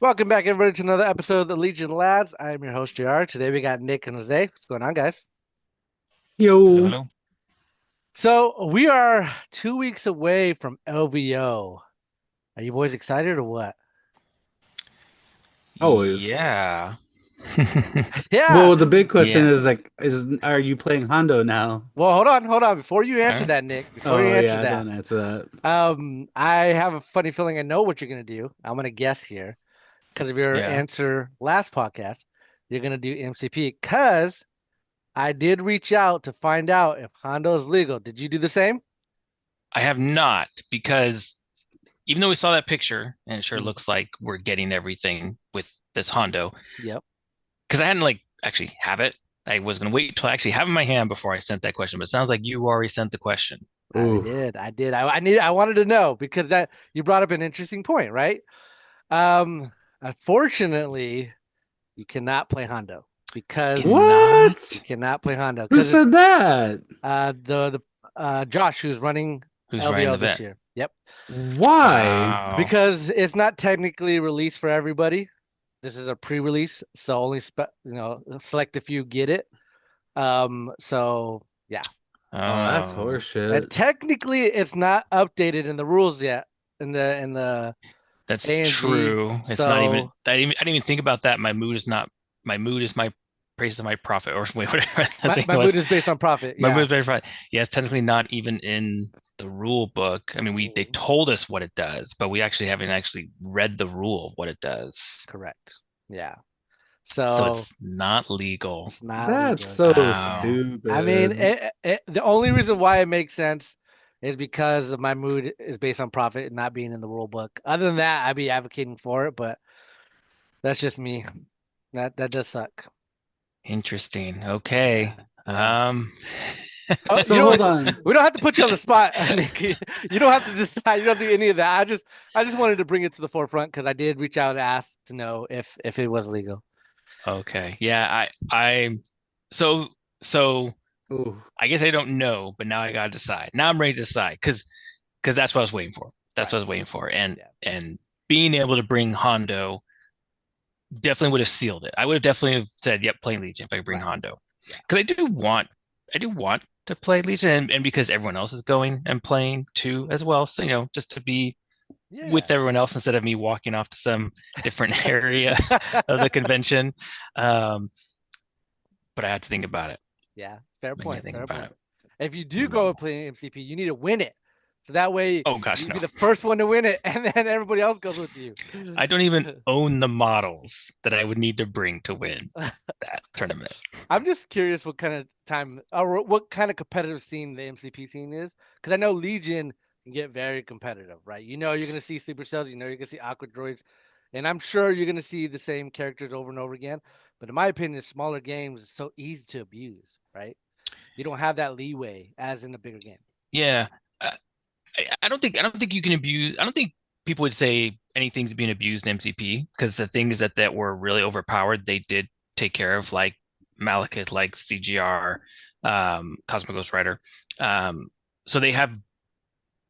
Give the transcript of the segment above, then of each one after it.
Welcome back, everybody, to another episode of the Legion Lads. I'm your host, JR. Today we got Nick and Jose. What's going on, guys? Hello, Yo. hello. So we are 2 weeks away from LVO. Are you boys excited or what? Always. Yeah. Yeah. Well, the big question Yeah. is are you playing Hondo now? Well, hold on. Before you answer Uh, that, Nick, before you Oh answer yeah, that, don't answer that. I have a funny feeling I know what you're gonna do. I'm gonna guess here because of your yeah. answer last podcast. You're gonna do MCP because I did reach out to find out if Hondo is legal. Did you do the same? I have not because even though we saw that picture and it sure Mm, looks like we're getting everything with this Hondo, yep. because I hadn't like actually have it. I was gonna wait till I actually have it in my hand before I sent that question, but it sounds like you already sent the question. I Ooh, did. I did. I wanted to know because that you brought up an interesting point, right? Unfortunately, you cannot play Hondo because Cannot? you what? cannot play Hondo Who because it's said that? the Josh who's running Who's running LVO the this vet? year. Yep. Why? Wow. Because it's not technically released for everybody. This is a pre-release, so only select a few get it. So yeah. Oh, that's Oh, And horseshit. technically, it's not updated in the rules yet in the that's A and Z. true. It's not even So I didn't even think about that. My mood is not my mood is my praise of my profit or wait, whatever the my, thing my was. mood is based on profit. My Yeah. mood is very fine. Yeah, it's technically not even in the rule book. I mean, they Mm, told us what it does, but we actually haven't actually read the rule of what it does. correct. Yeah. So So it's not legal. it's not That's legal. so Wow. I mean, stupid. the only reason why it makes sense is because of my mood is based on profit and not being in the rule book. Other than that, I'd be advocating for it, but that's just me. That does suck. Interesting. Yeah. Okay. Yeah. Um, Oh, So hold on. we don't have to put you on the spot, Nick. You don't have to decide. You don't do any of that. I just wanted to bring it to the forefront because I did reach out and ask to know if it was legal. okay. Yeah, so so Ooh, I guess I don't know, but now I gotta decide. Now I'm ready to decide because that's what I was waiting for. That's Right. what I was waiting for. And Yeah. and being able to bring Hondo definitely would have sealed it. I would have definitely have said, "Yep, playing Legion if I could bring Right. Hondo," Yeah. because I do want to play Legion, and because everyone else is going and playing too as well. So just to be with Yeah. everyone else instead of me walking off to some different area of the convention. Um, but I had to think about it. Yeah. Fair I can't point. think Fair about point. it. If you do go Mm. and play MCP, you need to win it. So that way Oh gosh, you no! be the first one to win it, and then everybody else goes with you. I don't even own the models that I would need to bring to win that tournament. I'm just curious what kind of time or what kind of competitive scene the MCP scene is, because I know Legion can get very competitive, right? You know, you're gonna see sleeper cells, you know, you're gonna see aqua droids, and I'm sure you're gonna see the same characters over and over again. But in my opinion, smaller games is so easy to abuse, right? You don't have that leeway as in the bigger game. Yeah, I, I don't think you can abuse. I don't think people would say anything's being abused in MCP because the things that were really overpowered, they did take care of, like Malekith, like CGR, Cosmic Ghost Rider. Um, so they have kind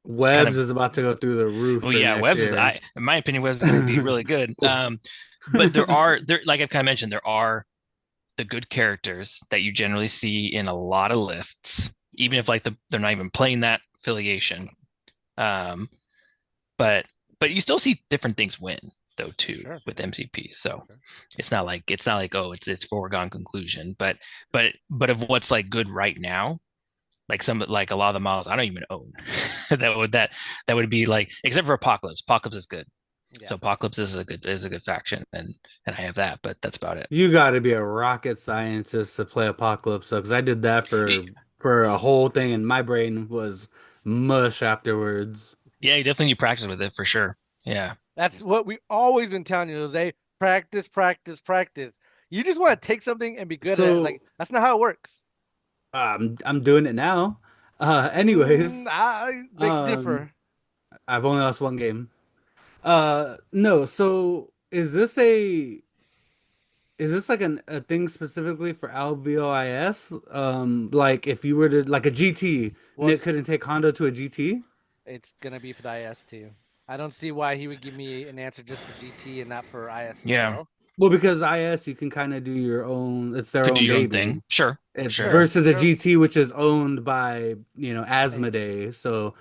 Webs of, is about to go through the roof well, for yeah, next Webs is, year. in my opinion, Webs is going to be really good. But like I've kind of mentioned, there are the good characters that you generally see in a lot of lists, even if like they're not even playing that affiliation. Um, but you still see different things win though too Sure, with MCP. So sure. it's not like, oh, it's foregone conclusion. But of what's like good right now, like a lot of the models I don't even own. That would be like, except for Apocalypse. Apocalypse is good. Yeah. So Apocalypse is a good faction, and I have that, but that's about it. You got to be a rocket scientist to play Apocalypse, though, because I did that for a whole thing, and my brain was mush afterwards. Yeah, you definitely need practice with it for sure. Yeah. That's what we always been telling you, Jose. Practice, practice, practice. You just want to take something and be good at it. Like So that's not how it works. I'm doing it now. Anyways, I beg to um, differ. I've only lost one game. No. So is this like a thing specifically for LVOIS? Like if you were to like a GT, Well, Nick couldn't take Hondo to a GT? it's gonna be for the IS too. I don't see why he would give me an answer just for GT and not for IS as Yeah, well. Well, because IS you can kind of do your own. It's their could do own your own baby. thing. Sure, It, sure. Sure, versus a sure. GT, which is owned by, AMD. Asmodee. So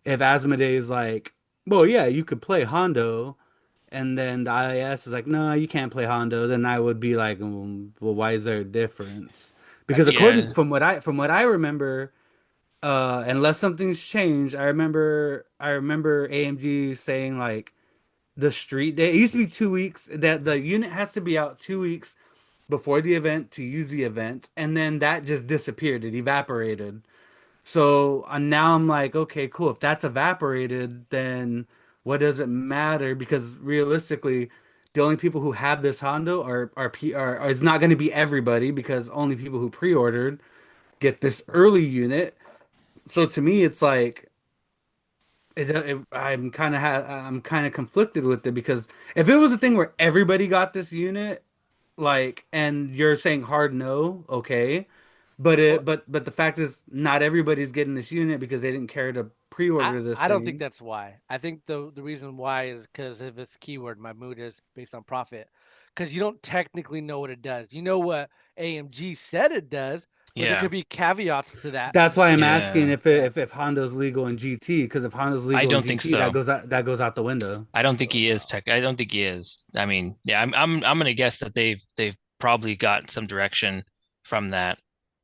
if Asmodee is like, well, yeah, you could play Hondo, and then the IAS is like, no, you can't play Hondo, then I would be like, well, why is there a difference? I Because think according Yeah, from what I remember, unless something's changed, I remember AMG saying like the street day. It used to be 2 weeks that the unit has to be out 2 weeks before the event to use the event, and then that just disappeared. It evaporated. So now I'm like, okay, cool. If that's evaporated, then what does it matter? Because realistically, the only people who have this Hondo are is not going to be everybody because only people who pre-ordered get this early unit. So to me, it's like I'm kind of conflicted with it because if it was a thing where everybody got this unit, like, and you're saying hard no, okay. well, But the fact is, not everybody's getting this unit because they didn't care to pre-order this I don't think thing. that's why. I think the reason why is because of its keyword. My mood is based on profit, because you don't technically know what it does. You know what AMG said it does, but there yeah, could be caveats to that. That's why I'm asking yeah. Yeah. if Honda's legal in GT, because if Honda's I legal in don't think GT, so. that goes out the window. I don't think he is tech. I don't think he is. I mean, yeah, I'm gonna guess that they've probably got some direction from that,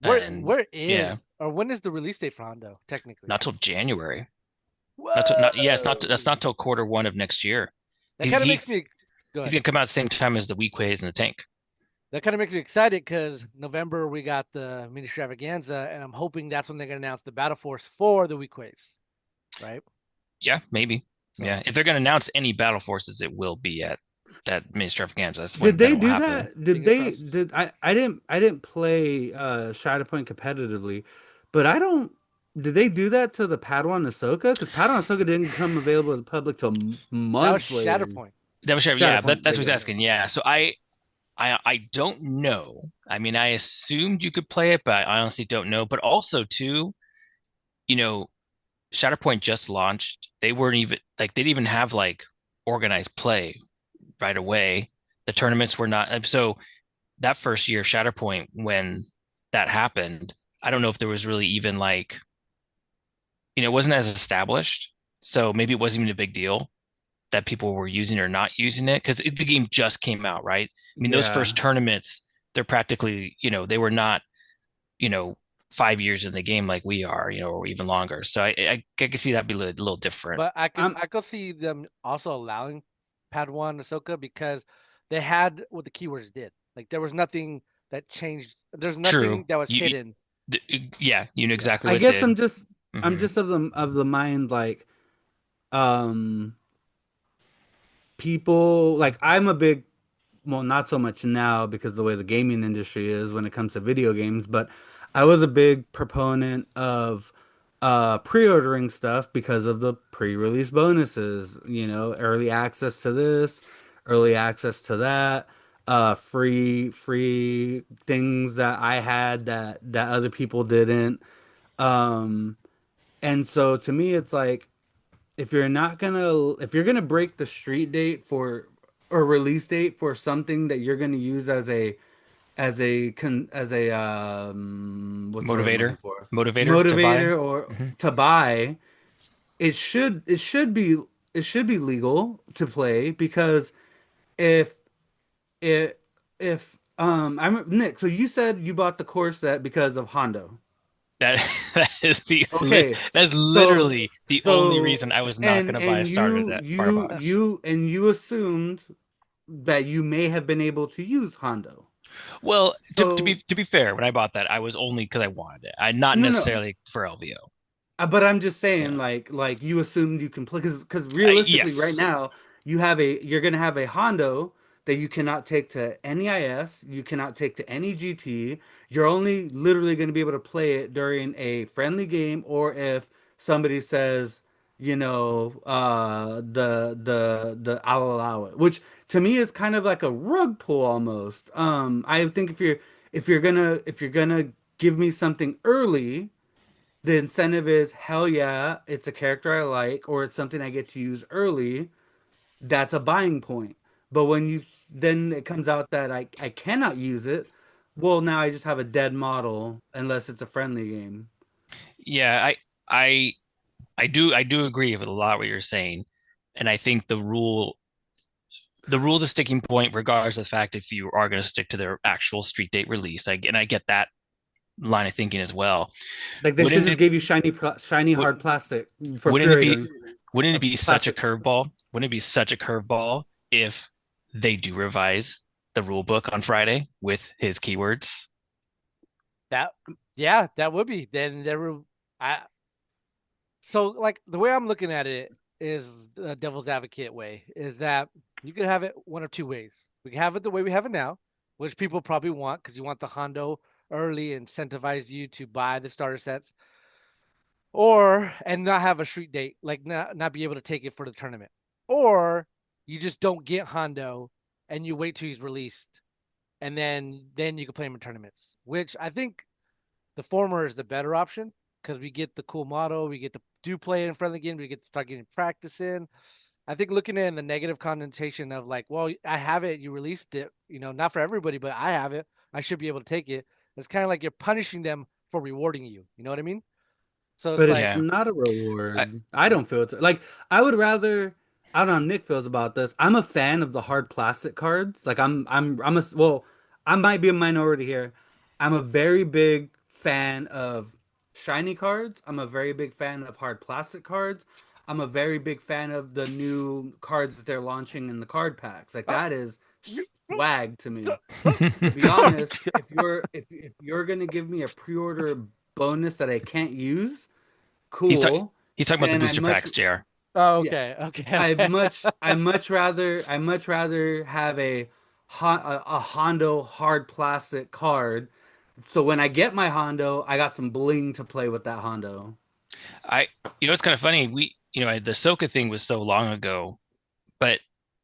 and Where yeah, is or when is the release date for Hondo technically? not till January. Not yeah, it's not that's Whoa! not till quarter 1 of next year. That He kind of he makes me go he's ahead. gonna come out at the same time as the Weequays and the tank. That kind of makes me excited because November we got the mini extravaganza, and I'm hoping that's when they're gonna announce the Battle Force for the Weequays, right? Yeah, maybe. Yeah, So if they're gonna announce any battle forces, it will be at that mini extravaganza. That's when Did then they it will do happen. that? Did fingers they crossed. did I didn't play Shatterpoint competitively, but I don't did they do that to the Padawan Ahsoka? Because Padawan Ahsoka didn't come available to the public till That was months later. Shatterpoint. That was yeah, Shatterpoint, that's there what you he's go. asking. Yeah, so I don't know. I mean, I assumed you could play it, but I honestly don't know. But also too, you know, Shatterpoint just launched. They weren't even like they didn't even have like organized play right away. The tournaments were not so that first year Shatterpoint when that happened, I don't know if there was really even like, it wasn't as established. So maybe it wasn't even a big deal that people were using or not using it because the game just came out, right? I mean, those first Yeah. tournaments, they're practically, they were not, you know, 5 years in the game like we are, or even longer. So I could see that be a little different. But I'm I could see them also allowing Padawan Ahsoka because they had what the keywords did. Like there was nothing that changed. There's True. nothing that was You, hidden. yeah, you know yeah, exactly I what it guess did. I'm Hmm. just of the mind like um people like I'm a big well, not so much now because the way the gaming industry is when it comes to video games, but I was a big proponent of pre-ordering stuff because of the pre-release bonuses, early access to this, early access to that, free things that I had that other people didn't. Um, and so to me it's like if you're gonna break the street date for or release date for something that you're gonna use as a what's the word I'm looking Motivator, for? motivator to buy. Motivator or Hmm. to buy, it should be legal to play because if if I'm Nick, so you said you bought the core set because of Hondo. That that is Okay. that's So literally the only so reason I was not going to buy a starter that Firebox. you assumed that you may have been able to use Hondo. Well, to be So to be fair, when I bought that, I was only because I wanted it. I not no. necessarily for LVO. But I'm just saying, Yeah. like you assumed you can play because realistically, right Yes. now you're gonna have a Hondo that you cannot take to any IS, you cannot take to any GT. You're only literally gonna be able to play it during a friendly game or if somebody says, the I'll allow it, which to me is kind of like a rug pull almost. I think if you're gonna give me something early the incentive is hell yeah, it's a character I like or it's something I get to use early. That's a buying point. But when you then it comes out that I cannot use it, well now I just have a dead model unless it's a friendly game. Yeah, I I do agree with a lot of what you're saying. And I think the rule is a sticking point regardless of the fact if you are going to stick to their actual street date release. And I get that line of thinking as well. Like they should Wouldn't just it give you shiny would hard plastic for wouldn't it be curating wouldn't it a be such a plastic. curveball? Wouldn't it be such a curveball if they do revise the rule book on Friday with his keywords? That yeah, that would be. Then there were I so like the way I'm looking at it is the devil's advocate way is that you could have it one of two ways. We can have it the way we have it now, which people probably want because you want the Hondo early, incentivize you to buy the starter sets, or and not have a street date, like not be able to take it for the tournament, or you just don't get Hondo and you wait till he's released, and then you can play him in tournaments. Which I think the former is the better option because we get the cool model, we get to do play in front of the game, we get to start getting practice in. I think looking at it in the negative connotation of like, well, I have it, you released it, not for everybody, but I have it, I should be able to take it. It's kind of like you're punishing them for rewarding you. You know what I mean? So it's But it's like, Yeah. not a I, reward. I don't feel it. Like I would rather. I don't know how Nick feels about this. I'm a fan of the hard plastic cards. Like I'm a well, I might be a minority here. I'm a very big fan of shiny cards. I'm a very big fan of hard plastic cards. I'm a very big fan of the new cards that they're launching in the card packs. Like oh, that is swag to me. oh, To be oh, honest, if you're gonna give me a pre-order bonus that I can't use, he's talking cool. he's talking about the And I booster much packs, JR. yeah, okay, okay, okay. I much rather have a Hondo hard plastic card. So when I get my Hondo, I got some bling to play with that Hondo. I it's kind of funny. The Ahsoka thing was so long ago, but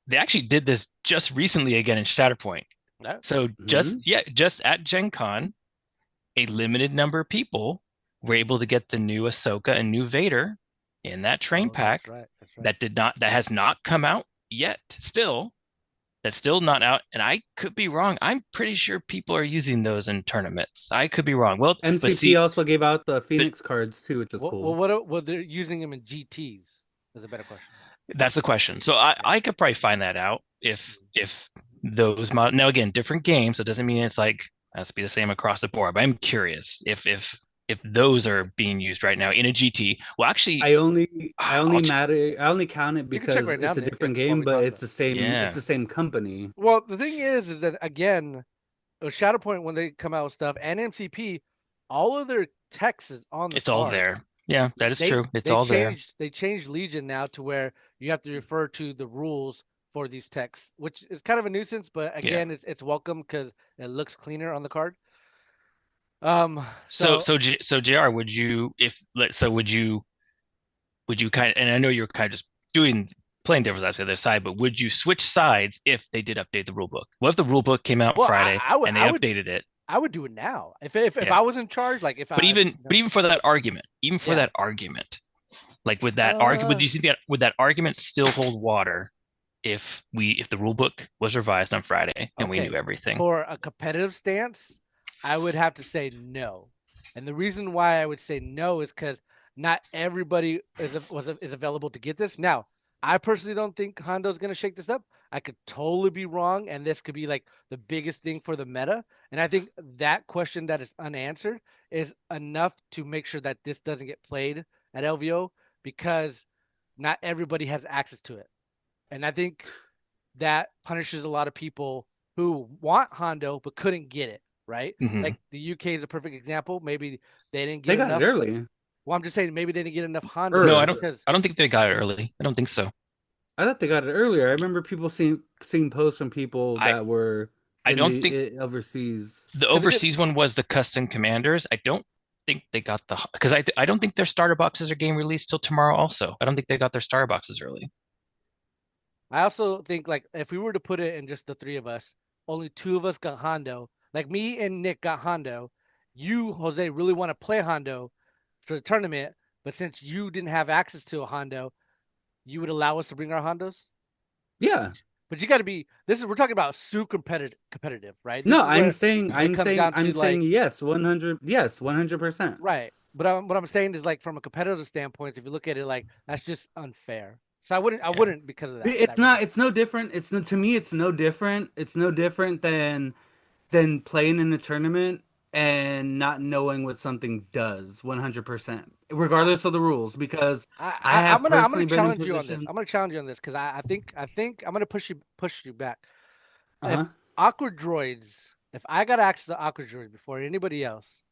they actually did this just recently again in Shatterpoint. No, So Hmm. just at Gen Con, a limited number of people were able to get the new Ahsoka and new Vader in that train oh, that's pack right, that's right. that has not come out yet. Still, that's still not out, and I could be wrong. I'm pretty sure people are using those in tournaments. I could be wrong. Well, but MCP see, also gave out the but Phoenix cards too, which is Well, cool. what they're using them in GTS is a better question. that's the question. So I could probably find that out if those now again different games. So it doesn't mean it's like has to be the same across the board. But I'm curious if those are being used right now in a GT. Well, actually, I'll I only count it You can check because right now, it's a Nick, different while game, we but talk it's about the it. same yeah. company. Well, the thing is that again, Shatterpoint when they come out with stuff and MCP, all of their text is on the It's all card. there. Yeah, that is They true. It's they all there. changed they changed Legion now to where you have to refer to the rules for these texts, which is kind of a nuisance, but Yeah. again, it's welcome because it looks cleaner on the card. So So so so JR, would you if let so would you kind of, and I know you're kind of just doing playing devil's advocate to the other side, but would you switch sides if they did update the rule book? What if the rule book came out well, Friday and they updated it? I would do it now if Yeah. I was in charge, like if But I even for that argument, even for yeah. that argument, like would that argue Uh, would that argument still hold water if the rule book was revised on Friday and we Okay, knew everything? for a competitive stance, I would have to say no. And the reason why I would say no is because not everybody is available to get this. Now, I personally don't think Hondo's going to shake this up. I could totally be wrong, and this could be like the biggest thing for the meta. And I think that question that is unanswered is enough to make sure that this doesn't get played at LVO because not everybody has access to it. And I think that punishes a lot of people who want Hondo but couldn't get it, right? Hmm. Like the UK is a perfect example. Maybe they didn't They get got it enough. early. Well, I'm just saying maybe they didn't get enough Hondo No, just Or because. I don't think they got it early. I don't think so. I thought they got it earlier. I remember people seeing posts from people I that were I in don't think overseas. the Because again, overseas one was the custom commanders. I don't think they got the because I don't think their starter boxes are getting released till tomorrow. Also, I don't think they got their starter boxes early. I also think like if we were to put it in just the three of us, only two of us got Hondo. Like me and Nick got Hondo. You, Jose, really want to play Hondo. for the tournament, but since you didn't have access to a Hondo, you would allow us to bring our Hondos? Yeah. But you got to be. This is we're talking about super competitive, right? This No, is where it I'm comes saying, down I'm to saying like yes, 100, yes, 100%. right. But what I'm saying is like from a competitive standpoint, if you look at it like that's just unfair. So I Yeah. wouldn't because of It's that reason. not, it's no different. It's no, to me, it's no different. It's no different than playing in a tournament and not knowing what something does 100%, I, regardless of the rules, because I have I'm gonna personally been in challenge you on this. position. I'm gonna challenge you on this because I think I'm gonna push you back. If Uh-huh. awkward droids, if I got access to awkward droids before anybody else,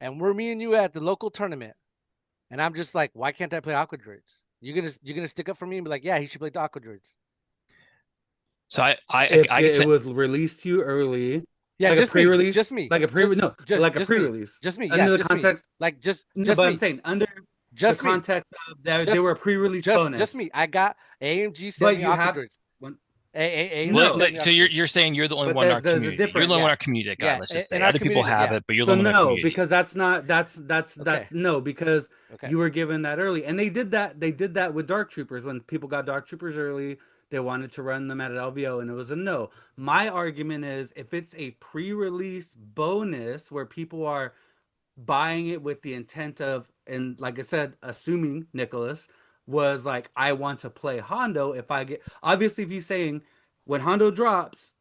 and we're me and you at the local tournament, and I'm just like, why can't I play awkward droids? You're gonna stick up for me and be like, yeah, he should play the awkward droids. So If I could it say was released to you early, Yeah, like a just pre-release, me, like a pre no, like a just me, pre-release, just me. Yeah, under the just me. context. Like No, just but I'm me, saying under the just me, context of that they were just a pre-release just bonus. me. I got AMG sent But me you awkward have droids. one. AMG well, No, sent me so awkward droids. you're saying you're the only but one in our there's a community. You're the different. only one in Yeah. our community that got it, Yeah, let's just in say. our Other people community. have Yeah. it, but you're the So only one in our no, community. because that's not Okay. that's no, because Okay. you were given that early, and they did that with Dark Troopers when people got Dark Troopers early. They wanted to run them at LVO, and it was a no. My argument is if it's a pre-release bonus where people are buying it with the intent of, and like I said, assuming Nicholas was like, I want to play Hondo. If I get, obviously, if he's saying when Hondo drops,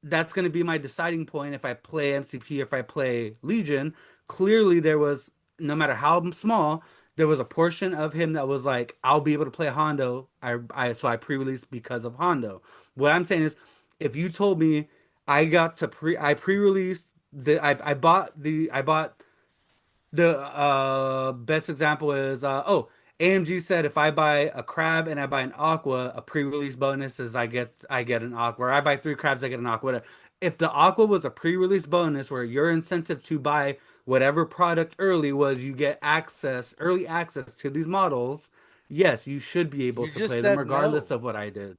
that's going to be my deciding point if I play MCP, if I play Legion. Clearly, there was, no matter how small, there was a portion of him that was like, I'll be able to play Hondo. So I pre-released because of Hondo. What I'm saying is, if you told me I pre-released I bought the best example is AMG said if I buy a crab and I buy an aqua, a pre-release bonus is I get an aqua. Or I buy three crabs, I get an aqua. Whatever. If the aqua was a pre-release bonus where your incentive to buy whatever product early was you get early access to these models, yes, you should be able You to just play them said regardless no. of what I did.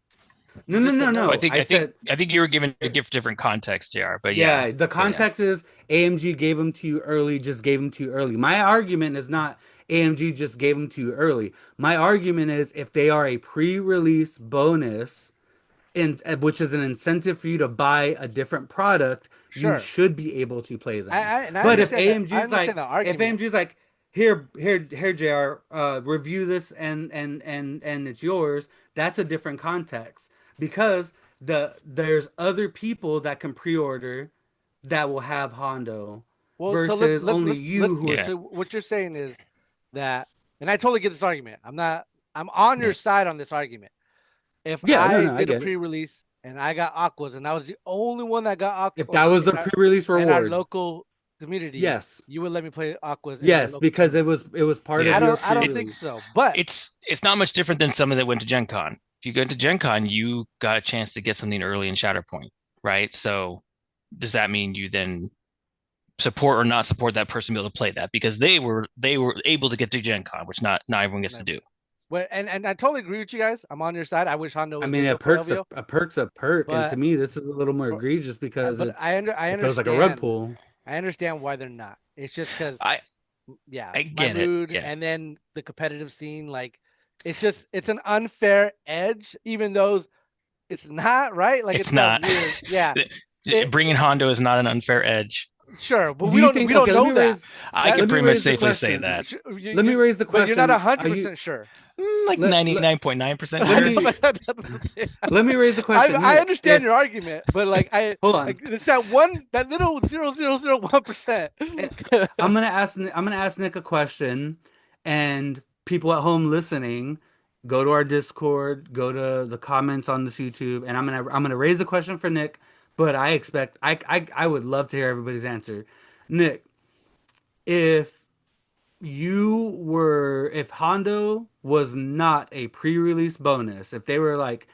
You No, no, just no, said Well, no. no. I said I think you were given a different context, JR. But yeah. yeah, the So yeah. context is AMG gave them to you early, just gave them to you early. My argument is not AMG just gave them to you early. My argument is if they are a pre-release bonus, which is an incentive for you to buy a different product, you Sure. should be able to play them. And I But if understand that. I AMG's understand like, the if argument. AMG's like, here, JR, review this and it's yours, that's a different context because there's other people that can pre-order that will have Hondo Well, so versus only let's. you who are. Yeah. So what you're saying is that, and I totally get this argument. I'm not. I'm on your Yeah. side on this argument. If Yeah, no, I no, I did a get it. pre-release and I got aquas and I was the only one that got If that aquas was the pre-release in our reward, local community, yes, you would let me play aquas in our yes, local because tournament. it was part of Yeah. your I don't think pre-release. so. But It's not much different than someone that went to Gen Con. If you go to Gen Con, you got a chance to get something early in Shatterpoint, right? So does that mean you then support or not support that person to be able to play that because they were able to get to Gen Con, which not everyone gets to do. and I totally agree with you guys. I'm on your side. I wish Hondo I was mean, bigger for LVO, a perk's a perk, and to but me, this is a little more egregious because I it feels like a rug understand. pull. I understand why they're not. It's just because, I yeah, I my get it. mood Yeah. and then the competitive scene, like, it's an unfair edge, even though it's not right. Like, It's it's that not. weird. Yeah, it Bringing Hondo is not an unfair edge. sure, but Do you we think? don't Okay, know that. I That could let me pretty much raise the safely say question. that. Let me raise the but you're not question. Are you 100% sure. Like let let 99.9% let I know, sure. me but that's the thing. let me raise the question, I Nick? understand your If argument, but like hold on, it's that little 0.0001%. I'm gonna ask Nick a question, and people at home listening, go to our Discord, go to the comments on this YouTube, and I'm gonna raise a question for Nick. But I expect I would love to hear everybody's answer. Nick, if if Hondo was not a pre-release bonus, if they were like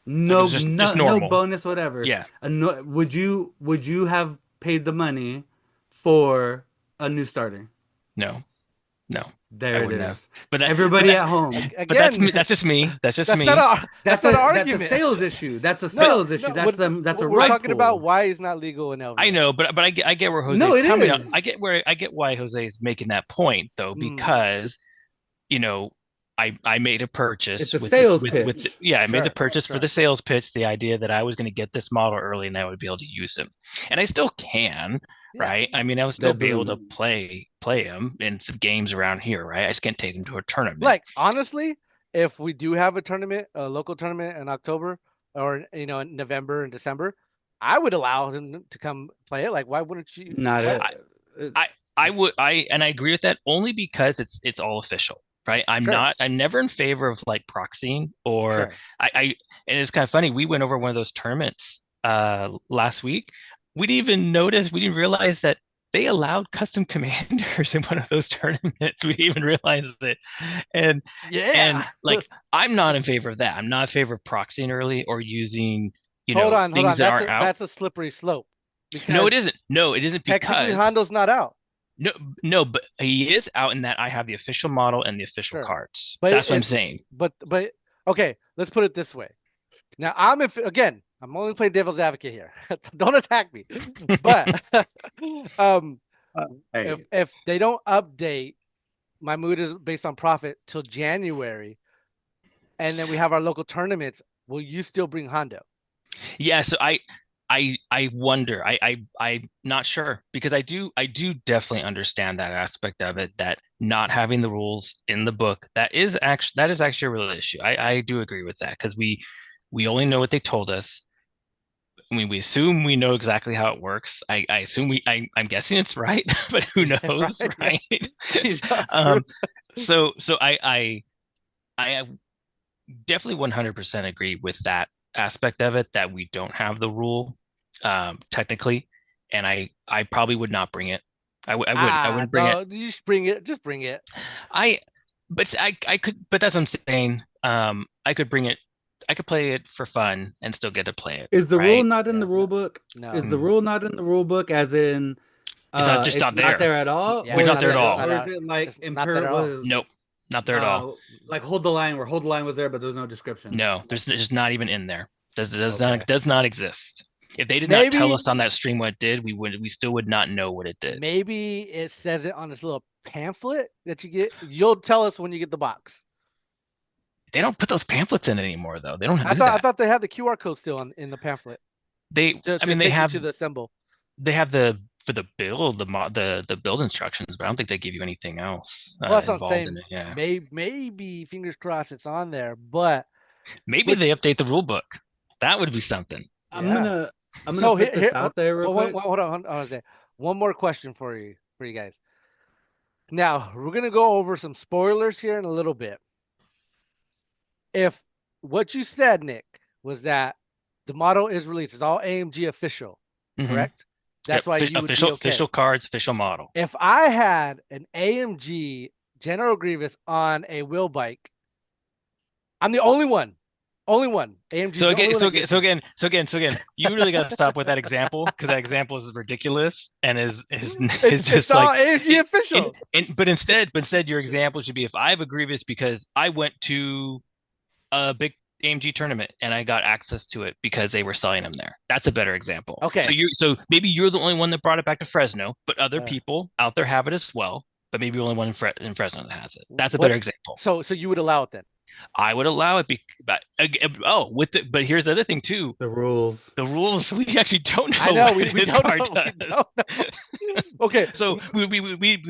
Like it was just no normal. bonus whatever, Yeah. no, would you have paid the money for a new starter? No. No, I There it wouldn't have. is. But but Everybody that at home. but that's Again, me. That's just me. That's just that's not me. a That's a argument. sales issue. That's a No, sales issue. no. That's a We're I rug talking about pull. why it's not legal in I LVO. know, but I get where No, Jose's it coming out. is. I get why Jose is making that point though, Mm, because you know, I made a It's purchase a with the sales pitch. yeah, I made the sure, purchase for sure. the sales pitch, the idea that I was going to get this model early and I would be able to use him, and I still can, Yeah. right? I mean, I will still That be able to boom. play him in some games around here, right? I just can't take him to a tournament. Like honestly, if we do have a tournament, a local tournament in October or in November and December, I would allow him to come play it. Like, why wouldn't you? Not Why? a. uh, I I would I agree with that only because it's all official, right? Sure, I'm never in favor of like proxying or sure. I and it's kind of funny. We went over one of those tournaments last week. We didn't even notice, we didn't realize that they allowed custom commanders in one of those tournaments. We didn't even realize it. And Yeah. like I'm not in favor of that. I'm not in favor of proxying early or using, Hold things on. that aren't out. That's a slippery slope No, it because isn't. No, it isn't technically because Hondo's not out. no, no, but he is out in that I have the official model and the official Sure, cards. but That's what I'm saying. but okay. Let's put it this way. Now again. I'm only playing devil's advocate here. Don't attack me. But um, Hey, if they don't update, my mood is based on profit till January, and then we have our local tournaments. Will you still bring Hondo? Yeah, so I wonder. I'm not sure because I do definitely understand that aspect of it, that not having the rules in the book, that is actually a real issue. I do agree with that because we only know what they told us. I mean, we assume we know exactly how it works. I assume I'm guessing it's right, but who Yeah, knows, right. Yeah, right? he's not true. Um, so I definitely 100% agree with that aspect of it, that we don't have the rule technically, and I probably would not bring it. I wouldn't bring it. No, you should bring it. Just bring it. I but I could, but that's what I'm saying. I could bring it. I could play it for fun and still get to play it, is the rule right? not in Yeah, the rule book? no. Is the Mm. rule not in the rule book? As in, It's not just it's not not there. there at all, Yeah, We're or not is there at it, it's all. not or is out. it like It's not there at all. Nope, not there at all. like hold the line, where hold the line was there, but there was no description. No, there's it's just not even in there. Okay. Does not exist. If they did not tell Maybe us on that stream what it did, we still would not know what it did. maybe it says it on this little pamphlet that you get. You'll tell us when you get the box. They don't put those pamphlets in anymore though. They don't do I that. thought they had the QR code still in the pamphlet I to mean, take you to the symbol. they have the for the build the build instructions, but I don't think they give you anything else Well, that's what I'm involved in saying. it. Yeah, Maybe fingers crossed it's on there, but maybe which they update the rule book. That would be something. I'm yeah. gonna I'm gonna So put this here out there real quick. hold on. I was say one more question for you guys. Now we're gonna go over some spoilers here in a little bit. If what you said, Nick, was that the model is released, it's all AMG official, Hmm. correct? That's why you would be okay. Official cards, official model. If I had an AMG General Grievous on a wheel bike, I'm the only one. Only one. AMG is So the only again, one that gets it. so again, you really got to stop with that example because that example is ridiculous and is It's just all like AMG official. but instead your example should be, if I have a Grievous because I went to a big AMG tournament and I got access to it because they were selling them there. That's a better example. Okay. So maybe you're the only one that brought it back to Fresno, but other Uh, people out there have it as well. But maybe you're the only one in Fresno that has it. That's a better what? example. So you would allow it then? I would allow it, but here's the other thing too. The rules. The rules, we actually don't I know know what we his don't card know. We does. don't know. Okay. So we'd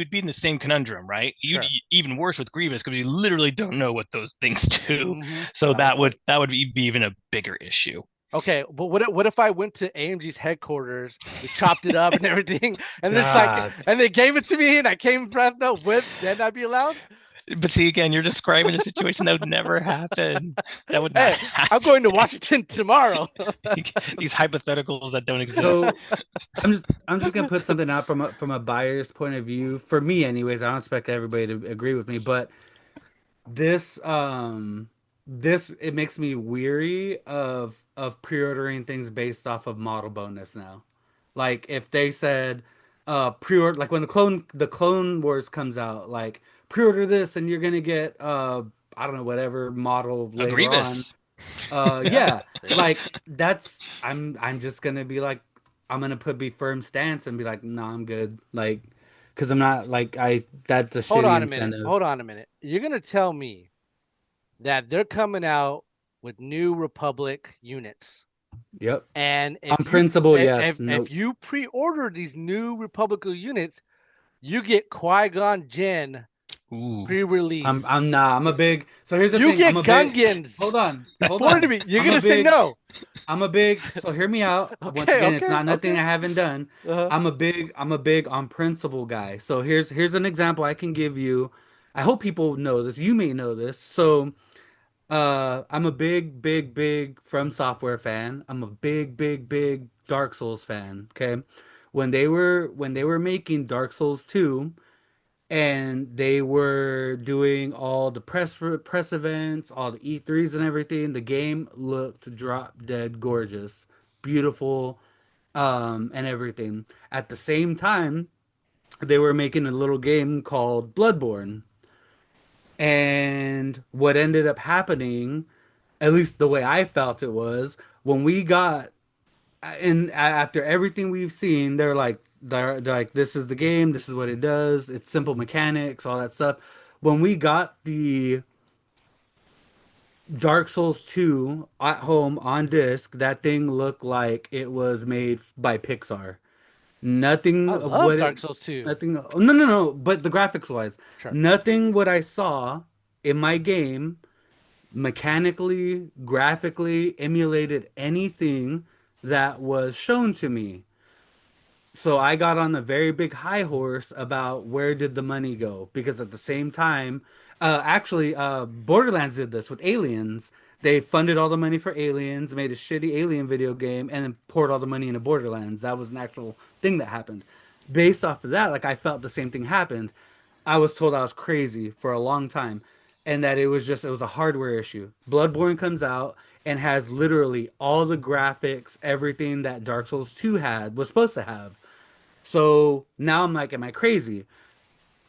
be in the same conundrum, right? Sure. Even worse with Grievous because you literally don't know what those things do. Mhm. So that would be even a bigger issue. Okay, but what if I went to AMG's headquarters, we chopped it up and everything, and there's God. and they gave it to me, and I came in Fresno with, then I'd be allowed? But see, again, you're describing a situation that would never happen. That would not Hey, I'm happen. going to Washington tomorrow. These hypotheticals that don't exist. So I'm just gonna put something out from a buyer's point of view. For me, anyways, I don't expect everybody to agree with me, but this this it makes me weary of pre-ordering things based off of model bonus now. Like if they said pre-order, like when the Clone Wars comes out, like pre-order this and you're gonna get I don't know whatever model A later on. Grievous. Yeah, Yeah. like that's I'm just gonna be like I'm gonna be firm stance and be like, no, I'm good. Like, because I'm not like I that's a Hold shitty on a minute. Hold incentive. on a minute. You're gonna tell me that they're coming out with new Republic units, Yep. and On principle, yes. if Nope. you pre-order these new Republic units, you get Qui-Gon Jinn Ooh. pre-release. I'm nah, I'm a big so here's the You thing. I'm get a big Gungans. hold on, hold Afford to on. be. You're I'm a gonna say big no. I'm a big so hear me out. Once Okay, again, it's okay, not nothing okay. I haven't done. Uh-huh. I'm a big on principle guy. So here's an example I can give you. I hope people know this. You may know this. So I'm a big From Software fan. I'm a big Dark Souls fan. Okay. When they were making Dark Souls 2 and they were doing all the press events, all the E3s and everything, the game looked drop dead gorgeous, beautiful, and everything. At the same time, they were making a little game called Bloodborne. And what ended up happening, at least the way I felt it was, when we got and after everything we've seen, they're like this is the game, this is what it does, it's simple mechanics, all that stuff. When we got the Dark Souls 2 at home on disc, that thing looked like it was made by Pixar. I Nothing of love what Dark it, Souls 2. nothing, no, no, no, but the graphics wise, Sure. nothing what I saw in my game mechanically, graphically emulated anything that was shown to me. So I got on a very big high horse about where did the money go because at the same time, Borderlands did this with Aliens. They funded all the money for Aliens, made a shitty Alien video game, and then poured all the money into Borderlands. That was an actual thing that happened. Based off of that, like I felt the same thing happened. I was told I was crazy for a long time, and that it was a hardware issue. Bloodborne comes out and has literally all the graphics, everything that Dark Souls 2 had was supposed to have. So now I'm like, am I crazy?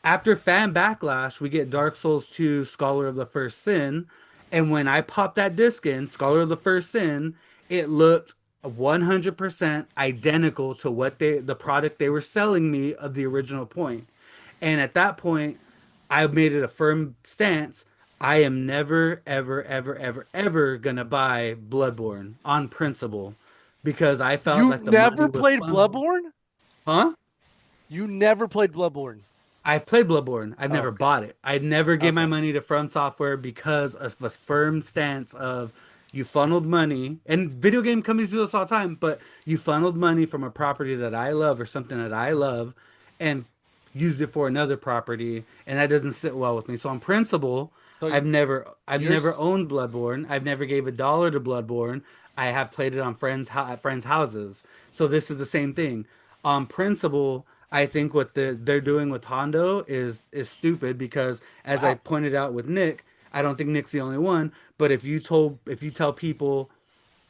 After fan backlash, we get Dark Souls 2 Scholar of the First Sin. And when I popped that disc in, Scholar of the First Sin, it looked 100% identical to the product they were selling me of the original point. And at that point, I made it a firm stance. I am never, ever gonna buy Bloodborne on principle because I felt You like the money never was played funneled. Bloodborne? Huh? You never played Bloodborne. I've played Bloodborne. I've Oh, never okay. bought it. I'd never give my Okay. money to From Software because of a firm stance of you funneled money, and video game companies do this all the time, but you funneled money from a property that I love or something that I love and used it for another property, and that doesn't sit well with me. So on principle, So I've you're never owned Bloodborne. I've never gave a dollar to Bloodborne. I have played it on at friends' houses. So this is the same thing. On principle, I think what they're doing with Hondo is stupid because as I wow. pointed out with Nick, I don't think Nick's the only one, but if you tell people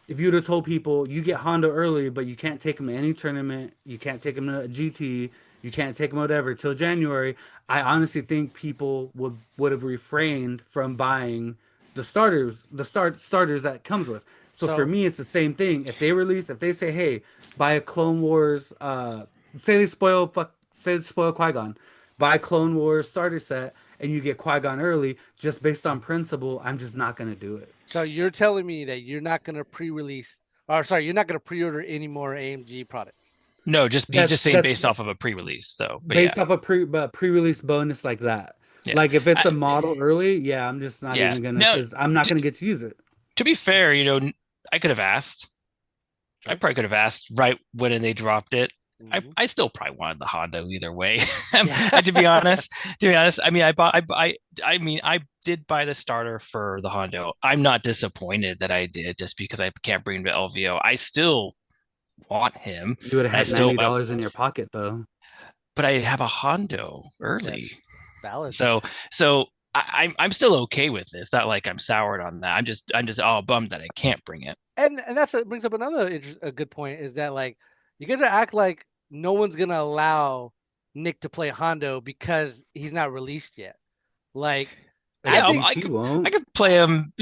if you'd have told people you get Hondo early, but you can't take them to any tournament, you can't take them to a GT, you can't take them whatever till January, I honestly think people would have refrained from buying the starters that comes with. So for So me, it's the same thing. If they say, hey, buy a Clone Wars, say they spoil Qui-Gon, buy Clone Wars starter set, and you get Qui-Gon early, just based on principle, I'm just not gonna do it. so you're telling me that you're not gonna pre-release, or sorry, you're not gonna pre-order any more AMG products. No, just he's just saying That's based off of a pre-release, though. But yeah, based off a pre-release bonus like that. yeah, Like if it's I, a model early, yeah, I'm just not yeah. even gonna Now, because I'm not t gonna get to use it. to be fair, I could have asked. I Sure. probably could have asked right when they dropped it. Hmm. I still probably wanted the Hondo either way. Yeah. To be honest, I mean, I mean, I did buy the starter for the Hondo. I'm not disappointed that I did, just because I can't bring him to LVO. I still want him, You would have and I had still, $90 in your pocket though. but I have a Hondo Yes. early, Valid. so so I'm still okay with this. Not like I'm soured on that. I'm just all bummed that I can't bring it. And that's what brings up another a good point is that like you got to act like no one's gonna allow Nick to play Hondo because he's not released yet. Like, I Yeah, And think, I GT could I won't. could play him,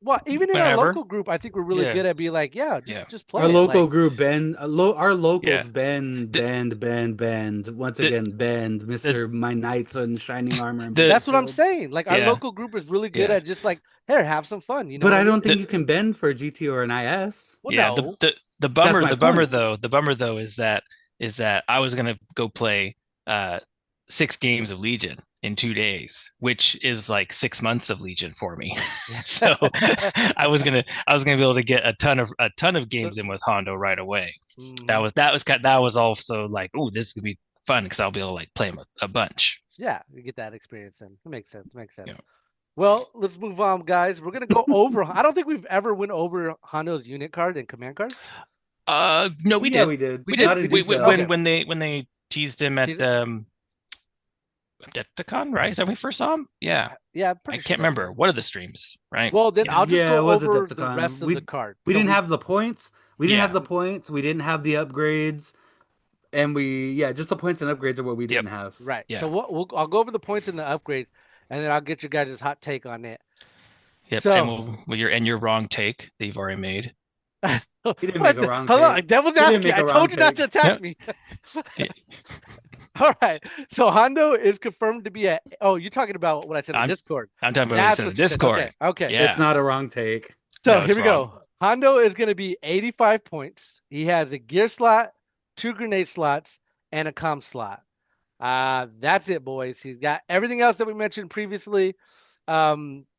well, even in our whenever. local group, I think we're really Yeah, good at being like, yeah, yeah, just Our play it. local Like, group our yeah. locals bend, The bend, bend, bend. Once the again, bend, the Mr. My Knights in shining armor and the that's what I'm Battlefield. saying. Like, our yeah, local group is really good yeah. at just like, here, have some fun. But I don't think The you can bend for a GT or an IS. Well, yeah, no. the That's bummer my the bummer point. though the bummer though is that I was gonna go play uh 6 games of Legion in 2 days, which is like 6 months of Legion for me. So I was gonna be able to get a ton of So, games in with Hondo right away. mhm. That was also like, oh, this could be fun because I'll be able to like play him a bunch. Yeah, you get that experience in. It makes sense. Makes sense. You know. Well, let's move on, guys. We're gonna go over. I don't think we've ever went over Hondo's unit card and command cards. No, we Yeah, did. we did. We did. Not in We did. detail. Okay. When they teased him at Teaser. Adepticon, right? Is that when we first saw him? Yeah. Yeah, I'm I pretty sure can't that's remember. right. One of the streams, right? Well, then Yeah. I'll just Yeah, it go was over the Adepticon. rest of the card. We So didn't we have the points. We didn't have Yeah. the points. We didn't have the upgrades. And just the points and upgrades are what we Yep. didn't have. right. So Yeah. I'll go over the points and the upgrades, and then I'll get your guys' hot take on it. Yep. And So, your wrong take that you've already made. He didn't make what a the, wrong hold on, take. Devil's He didn't advocate. make I a wrong told you not to take. attack Yep. me. Yeah. All right. So Hondo is confirmed to be a. Oh, you're talking about what I said in the I'm Discord. I'm talking about what he That's said in what you said. Discord. Okay. Okay. It's Yeah. not a wrong take. So No, here it's we wrong. go. Hondo is going to be 85 points. He has a gear slot, two grenade slots, and a comm slot. That's it, boys. He's got everything else that we mentioned previously.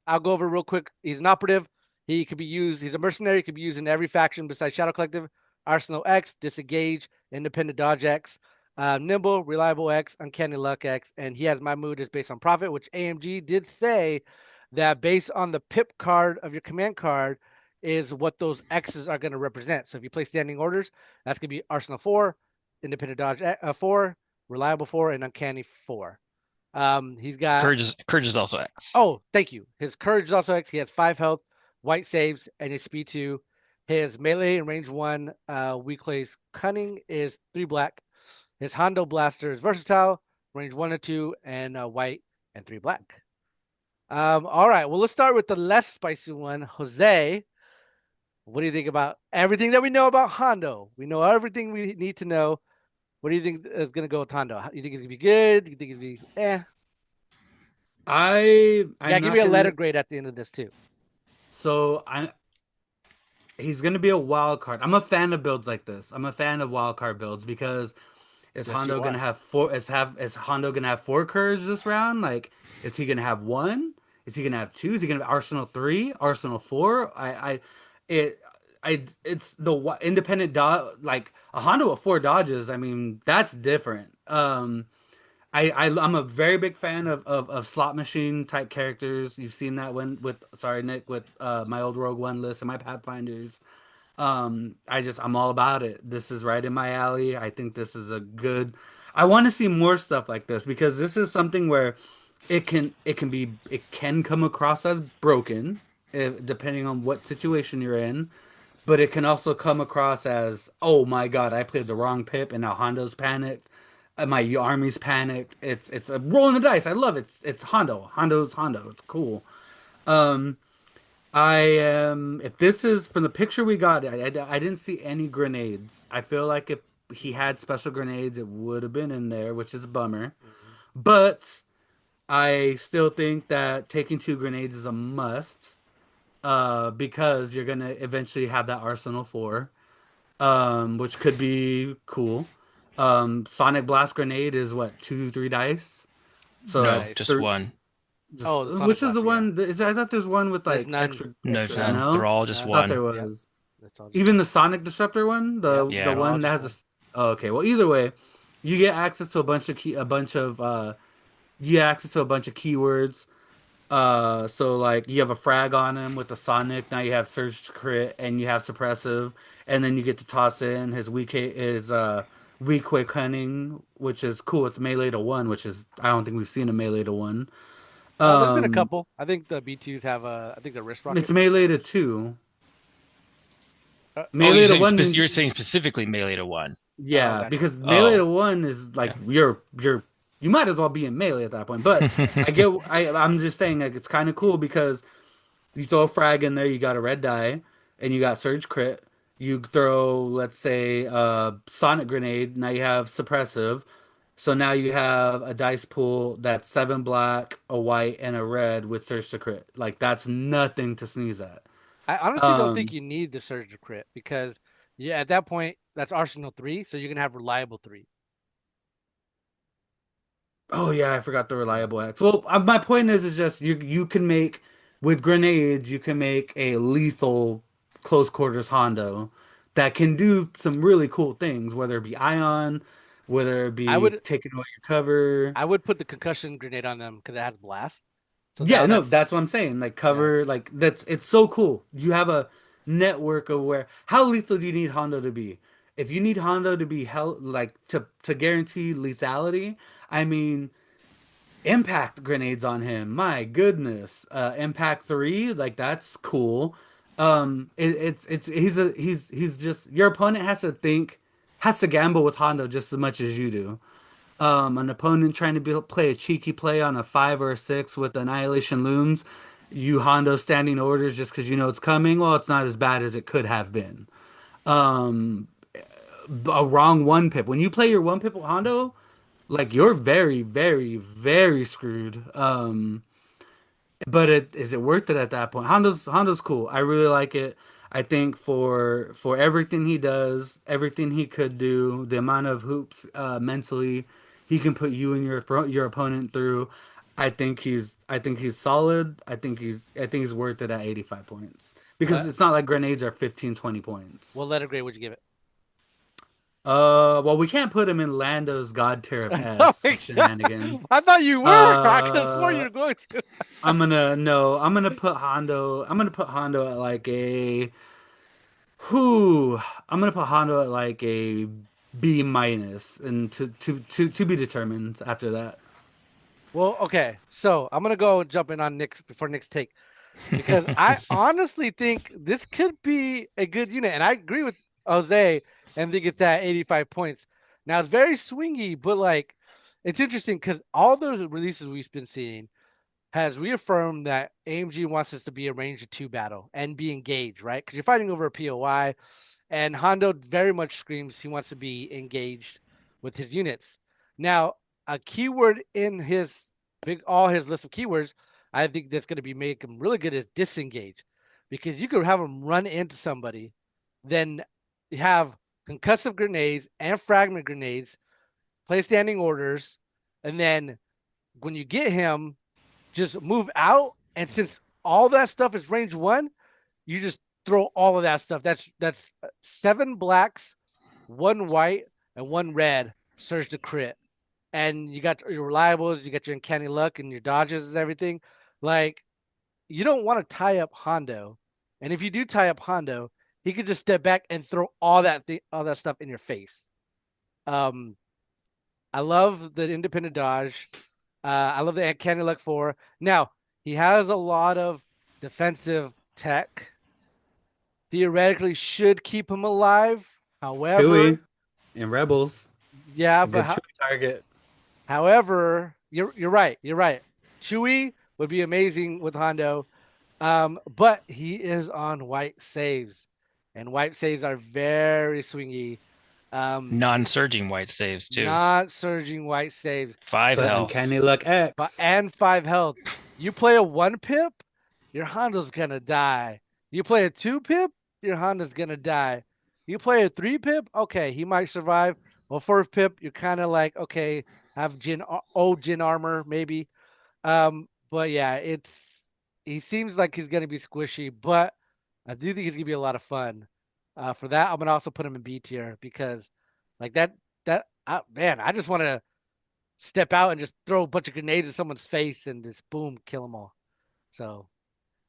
I'll go over real quick. He's an operative. He could be used. He's a mercenary. He could be used in every faction besides Shadow Collective, Arsenal X, Disengage, Independent Dodge X, Nimble, Reliable X, Uncanny Luck X, and he has my mood is based on profit, which AMG did say that based on the pip card of your command card is what those X's are going to represent. So if you play standing orders, that's going to be Arsenal 4, Independent Dodge 4, Reliable 4, and Uncanny 4. He's got, Courage is also X. oh, thank you. His Courage is also X. He has 5 health, White saves, and his speed 2. His melee and range 1 weak plays Cunning is 3 black. His Hondo Blaster is versatile, range 1 and 2, and white and 3 black. All right, well, let's start with the less spicy one. Jose, what do you think about everything that we know about Hondo? We know everything we need to know. What do you think is going to go with Hondo? You think it's going to be good? You think it's going to be eh? I'm Yeah, give not me a letter gonna. grade at the end of this, too. So I He's gonna be a wild card. I'm a fan of builds like this. I'm a fan of wild card builds because Yes, you are. is Hondo gonna have four courage this round? Like, is he gonna have one? Is he gonna have two? Is he gonna have Arsenal 3? Arsenal 4? It it's the independent dodge, like a Hondo with four dodges. I mean, that's different. I'm a very big fan of slot machine type characters. You've seen that one with, sorry, Nick, with my old Rogue One list and my Pathfinders. I'm all about it. This is right in my alley. I think this is a good. I want to see more stuff like this because this is something where it can come across as broken, depending on what situation you're in, but it can also come across as, oh my God, I played the wrong pip and now Hondo's panicked. My army's panicked. It's a rolling the dice. I love it. It's Hondo. Hondo's Hondo. It's cool. Um, I am. If this is from the picture we got, I didn't see any grenades. I feel like if he had special grenades, it would have been in there, which is a bummer. Mhm. But I still think that taking two grenades is a must, because you're gonna eventually have that Arsenal 4, which could be cool. Sonic Blast Grenade is what, two, three dice? So Three No, that's just dice. three. one. Just Oh, the Sonic which is the Blaster, yeah. one? I thought there's one with There's like none. No, There's extra. none. they're No, all just None. thought there one. Yep. was. That's all just Even one. the Sonic Disruptor one, Yep. the Yeah. They're all one that just has one. oh, okay. Well, either way, you get access to a bunch of keywords. So like you have a frag on him with the Sonic. Now you have Surge to Crit and you have Suppressive, and then you get to toss in his weak quick cunning, which is cool. It's melee to one, which is, I don't think we've seen a melee to one. There's been a Um, couple. I think the B2s have a. I think the wrist it's rocket. melee to two. Oh, Melee to one you're means, saying specifically melee to one. Oh, yeah, gotcha. because melee Oh, to one is like yeah. you're you might as well be in melee at that point. But I'm just saying like it's kind of cool because you throw a frag in there, you got a red die, and you got surge crit. You throw, let's say, a sonic grenade. Now you have suppressive. So now you have a dice pool that's seven black, a white, and a red with surge to crit. Like that's nothing to sneeze at. I honestly don't think Um, you need the surge to crit because yeah, at that point that's Arsenal 3, so you're gonna have reliable 3. oh yeah, I forgot the Yeah. reliable X. Well, my point is just you can make with grenades, you can make a lethal close quarters Hondo that can do some really cool things, whether it be ion, whether it I be would taking away your cover. I would put the concussion grenade on them because it has blast. So Yeah, no, that's that's what I'm saying. Like cover, yes. like that's it's so cool. You have a network of where how lethal do you need Hondo to be? If you need Hondo to be hell like to guarantee lethality, I mean impact grenades on him. My goodness. Impact 3, like that's cool. It's he's just your opponent has to gamble with Hondo just as much as you do. An opponent trying to play a cheeky play on a 5 or a 6 with Annihilation Looms, you Hondo standing orders just because you know it's coming. Well, it's not as bad as it could have been. Um, a wrong one pip. When you play your one pip with Hondo, like you're very, very, very screwed. But is it worth it at that point? Hondo's cool. I really like it. I think for everything he does, everything he could do, the amount of hoops mentally he can put you and your opponent through, I think he's solid. I think he's worth it at 85 points because What it's not like grenades are 15, 20 points. what letter grade would you give it? Well, we can't put him in Lando's God tier of Oh S my with god! shenanigans. I thought you were. I could have sworn you Uh, were going to. I'm gonna no. I'm gonna put Hondo. I'm gonna put Hondo at like a who. I'm gonna put Hondo at like a B minus, and to be determined after that. Well, okay. So I'm gonna go jump in on Nick's before Nick's take because I honestly think this could be a good unit, and I agree with Jose and think it's at 85 points. Now it's very swingy, but like it's interesting because all the releases we've been seeing has reaffirmed that AMG wants this to be a range of 2 battle and be engaged, right? Because you're fighting over a POI, and Hondo very much screams he wants to be engaged with his units. Now, a keyword in his all his list of keywords, I think that's going to be make him really good is disengage, because you could have him run into somebody, then you have concussive grenades and fragment grenades, play standing orders, and then when you get him, just move out. And since all that stuff is range 1, you just throw all of that stuff. That's 7 blacks, 1 white, and 1 red. Surge to crit, and you got your reliables, you got your uncanny luck, and your dodges and everything. Like you don't want to tie up Hondo, and if you do tie up Hondo, he could just step back and throw all that stuff in your face. Um, I love the independent dodge. I love the uncanny luck 4. Now he has a lot of defensive tech. Theoretically, should keep him alive. However, Chewie and Rebels. It's yeah, a good Chewie target. however, you're right. You're right. Chewie would be amazing with Hondo, but he is on white saves, and white saves are very swingy. Um, Non-surging white saves too. not surging white saves. Five But health. Uncanny Luck X. And 5 health. You play a 1 pip, your Honda's gonna die. You play a 2 pip, your Honda's gonna die. You play a 3 pip, okay, he might survive. Well, 4 pip, you're kind of like, okay, have old Jin armor maybe. But yeah, he seems like he's gonna be squishy, but I do think he's gonna be a lot of fun. For that, I'm gonna also put him in B tier because like man, I just want to step out and just throw a bunch of grenades in someone's face and just boom, kill them all. So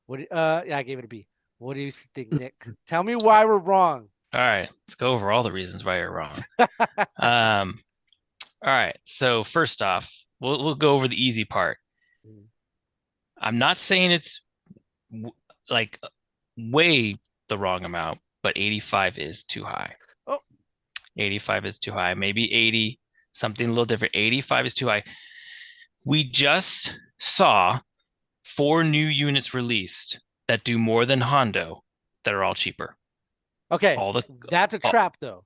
yeah, I gave it a B. What do you think, Nick? Tell me why we're wrong. All right, let's go over all the reasons why you're wrong. Um, all right. So first off, we'll go over the easy part. I'm not saying it's w like way the wrong amount, but 85 is too high. Oh, 85 is too high. Maybe 80. something a little different. 85 is too high. We just saw four new units released that do more than Hondo that are all cheaper. Okay, All the that's a all, trap though.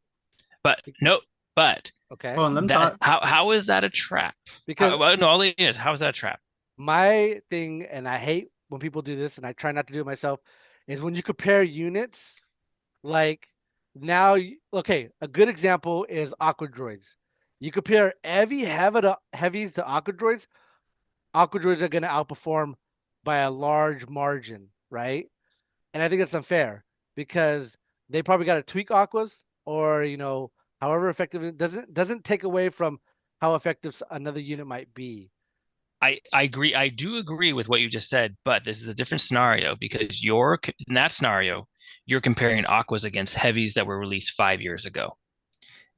but no, but Okay, Oh, and let me that talk. how is that a trap? because Well, no, all it is, how is that a trap? my thing, and I hate when people do this, and I try not to do it myself, is when you compare units. Like now, okay, a good example is aqua droids. You compare heavies to aqua droids are going to outperform by a large margin, right? And I think that's unfair because they probably got to tweak aquas, or however effective it doesn't take away from how effective another unit might be. I agree. I do agree with what you just said, but this is a different scenario because you're in that scenario, you're comparing aquas against heavies that were released 5 years ago.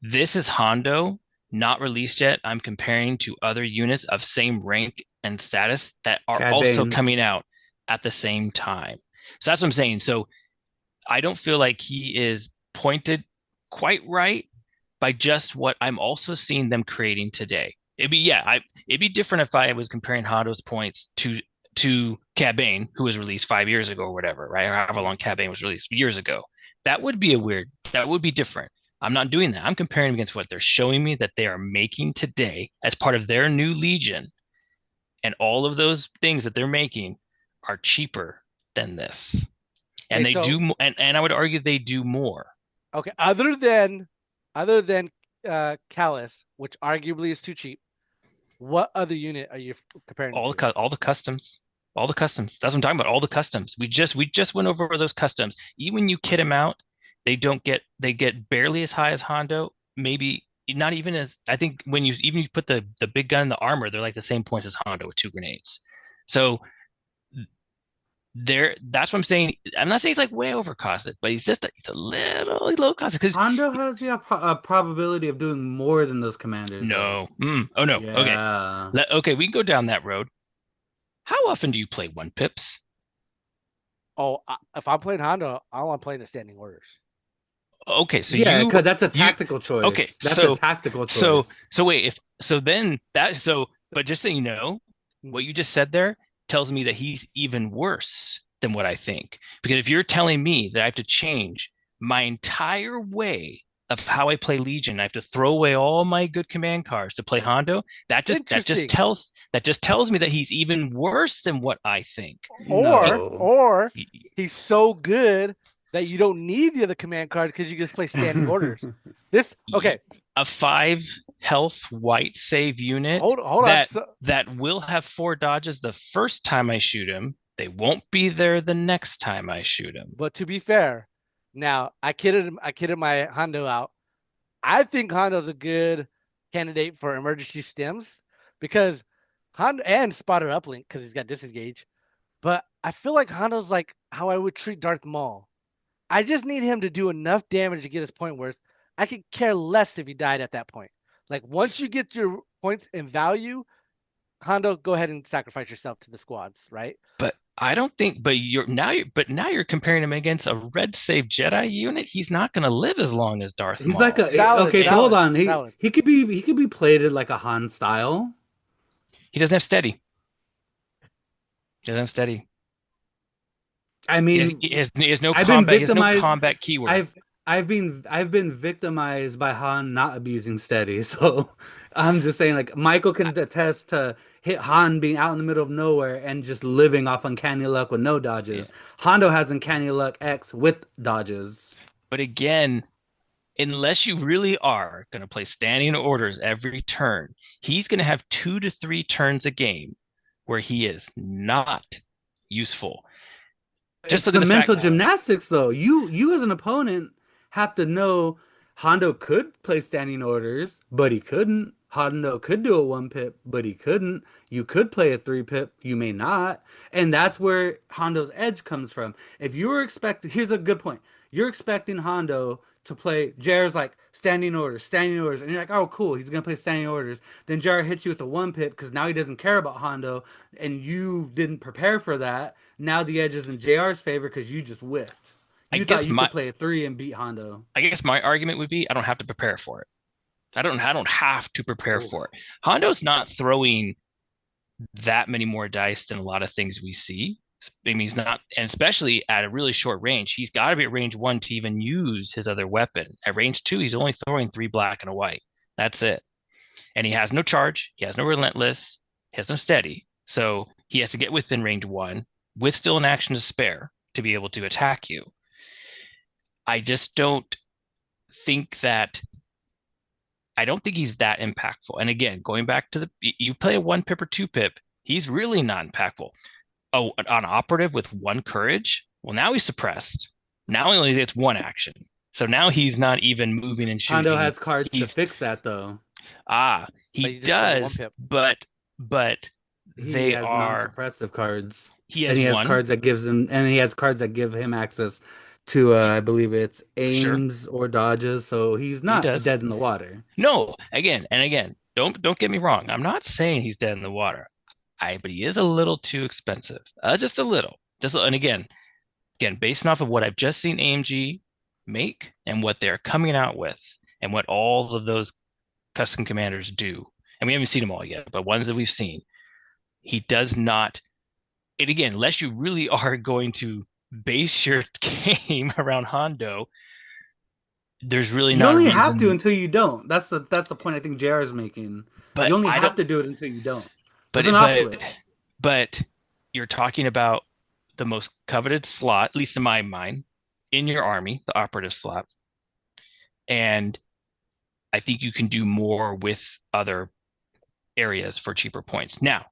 This is Hondo, not released yet. I'm comparing to other units of same rank and status that are Cad also Bane. coming out at the same time. So that's what I'm saying. So I don't feel like he is pointed quite right by just what I'm also seeing them creating today. It'd be different if I was comparing Hondo's points to Cad Bane, who was released 5 years ago or whatever, right? Or however long Cad Bane was released years ago. That would be different. I'm not doing that. I'm comparing against what they're showing me that they are making today as part of their new Legion, and all of those things that they're making are cheaper than this. Okay, And they so do, and I would argue they do more. okay, other than Callus, which arguably is too cheap, what other unit are you comparing it to? All the customs, all the customs. That's what I'm talking about. All the customs. We just went over those customs. Even when you kit them out, they get barely as high as Hondo. Maybe not even as I think when you put the big gun in the armor, they're like the same points as Hondo with two grenades. So there, that's what I'm saying. I'm not saying he's like way overcosted, but he's a little low cost because Hondo has a probability of doing more than those commanders, though. no, oh no, okay, Yeah. okay, we can go down that road. How often do you play one pips? Oh, if I'm playing Hondo, all I'm playing is standing orders. Okay, so Yeah, because that's a you tactical okay, choice. That's a tactical choice. so wait, if so then that so but just so you know, Hmm. what you just said there tells me that he's even worse than what I think. Because if you're telling me that I have to change my entire way of how I play Legion, I have to throw away all my good command cards to play Hondo, Interesting. that just tells me that he's even worse than what I think. He, No. Or he he's so good that you don't need the other command cards because you just play standing orders. This okay. a 5 health white save unit Hold on. that So, will have 4 dodges the first time I shoot him. They won't be there the next time I shoot him. but to be fair, now I kidded my Hondo out. I think Hondo's a good candidate for emergency stims because Hondo and spotter uplink because he's got disengage. But I feel like Hondo's like how I would treat Darth Maul. I just need him to do enough damage to get his point worth. I could care less if he died at that point. Like once you get your points in value, Hondo, go ahead and sacrifice yourself to the squads, right? But I don't think. But now you're comparing him against a red save Jedi unit. He's not going to live as long as Darth He's like Maul. Valid, okay, so And hold valid, on. He valid. he could be he could be plated like a Han style. he doesn't have steady. He doesn't have steady. I mean, He has no I've been combat. He has no victimized. combat keyword. I've I've been victimized by Han not abusing steady. So I'm just saying, like Michael can attest to hit Han being out in the middle of nowhere and just living off uncanny luck with no Yeah. dodges. Hondo has uncanny luck X with dodges. But again, unless you really are going to play standing orders every turn, he's going to have 2 to 3 turns a game where he is not useful. Just It's look at the the fact, mental gymnastics, though. You as an opponent have to know Hondo could play standing orders, but he couldn't. Hondo could do a one pip, but he couldn't. You could play a three pip, you may not. And that's where Hondo's edge comes from. If you were expecting, here's a good point. You're expecting Hondo to play Jared's like standing orders, and you're like, oh, cool, he's gonna play standing orders. Then Jared hits you with the one pip because now he doesn't care about Hondo, and you didn't prepare for that. Now the edge is in JR's favor because you just whiffed. I You thought guess you my could play a three and beat Hondo. I guess my argument would be I don't have to prepare for it. I don't have to prepare Oh, for it. Hondo's not throwing that many more dice than a lot of things we see. I mean, he's not, and especially at a really short range, he's got to be at range one to even use his other weapon. At range two, he's only throwing three black and a white. That's it. And he has no charge, he has no relentless, he has no steady. So he has to get within range one with still an action to spare to be able to attack you. I just don't think that I don't think he's that impactful. And again, going back to the you play a one pip or two pip, he's really not impactful. Oh, an operative with one courage. Well, now he's suppressed. Now he only gets one action. So now he's not even moving and Hondo shooting. has cards to He's fix that though. But he you just play the one does, pip. but He they has are non-suppressive cards, he and has he has one, cards that gives him, and he has cards that give him access to, I believe it's sure, aims or dodges. So he's he not does. dead in the water. No, again and again, don't get me wrong. I'm not saying he's dead in the water. But he is a little too expensive. Just a little. And again, based off of what I've just seen AMG make and what they're coming out with and what all of those custom commanders do. And we haven't seen them all yet, but ones that we've seen, he does not. And again, unless you really are going to base your game around Hondo, there's really You not a only have to reason. until you don't. That's the point I think JR is making. But You only I have don't. to do it until you don't. It's But an it, off but switch. but you're talking about the most coveted slot, at least in my mind, in your army, the operative slot. And I think you can do more with other areas for cheaper points. Now,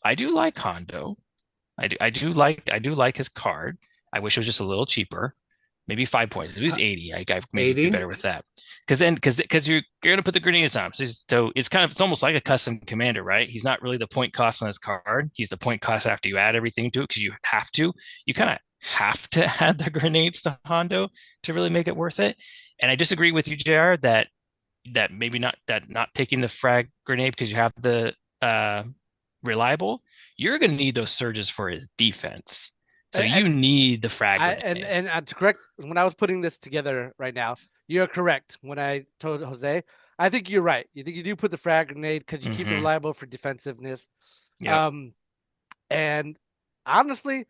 I do like Hondo. I do like his card. I wish it was just a little cheaper. Maybe 5 points. If it was 80, I maybe do 80. better with that. Because you're gonna put the grenades on him. So it's kind of it's almost like a custom commander, right? He's not really the point cost on his card. He's the point cost after you add everything to it because you have to. You kind of have to add the grenades to Hondo to really make it worth it. And I disagree with you, JR, that maybe not taking the frag grenade because you have the reliable, you're going to need those surges for his defense. So And you need the frag I and grenade. and to correct, when I was putting this together right now, you're correct. When I told Jose, I think you're right. You think you do put the frag grenade because you keep the Hmm. reliable for defensiveness. Yep. Um, and honestly,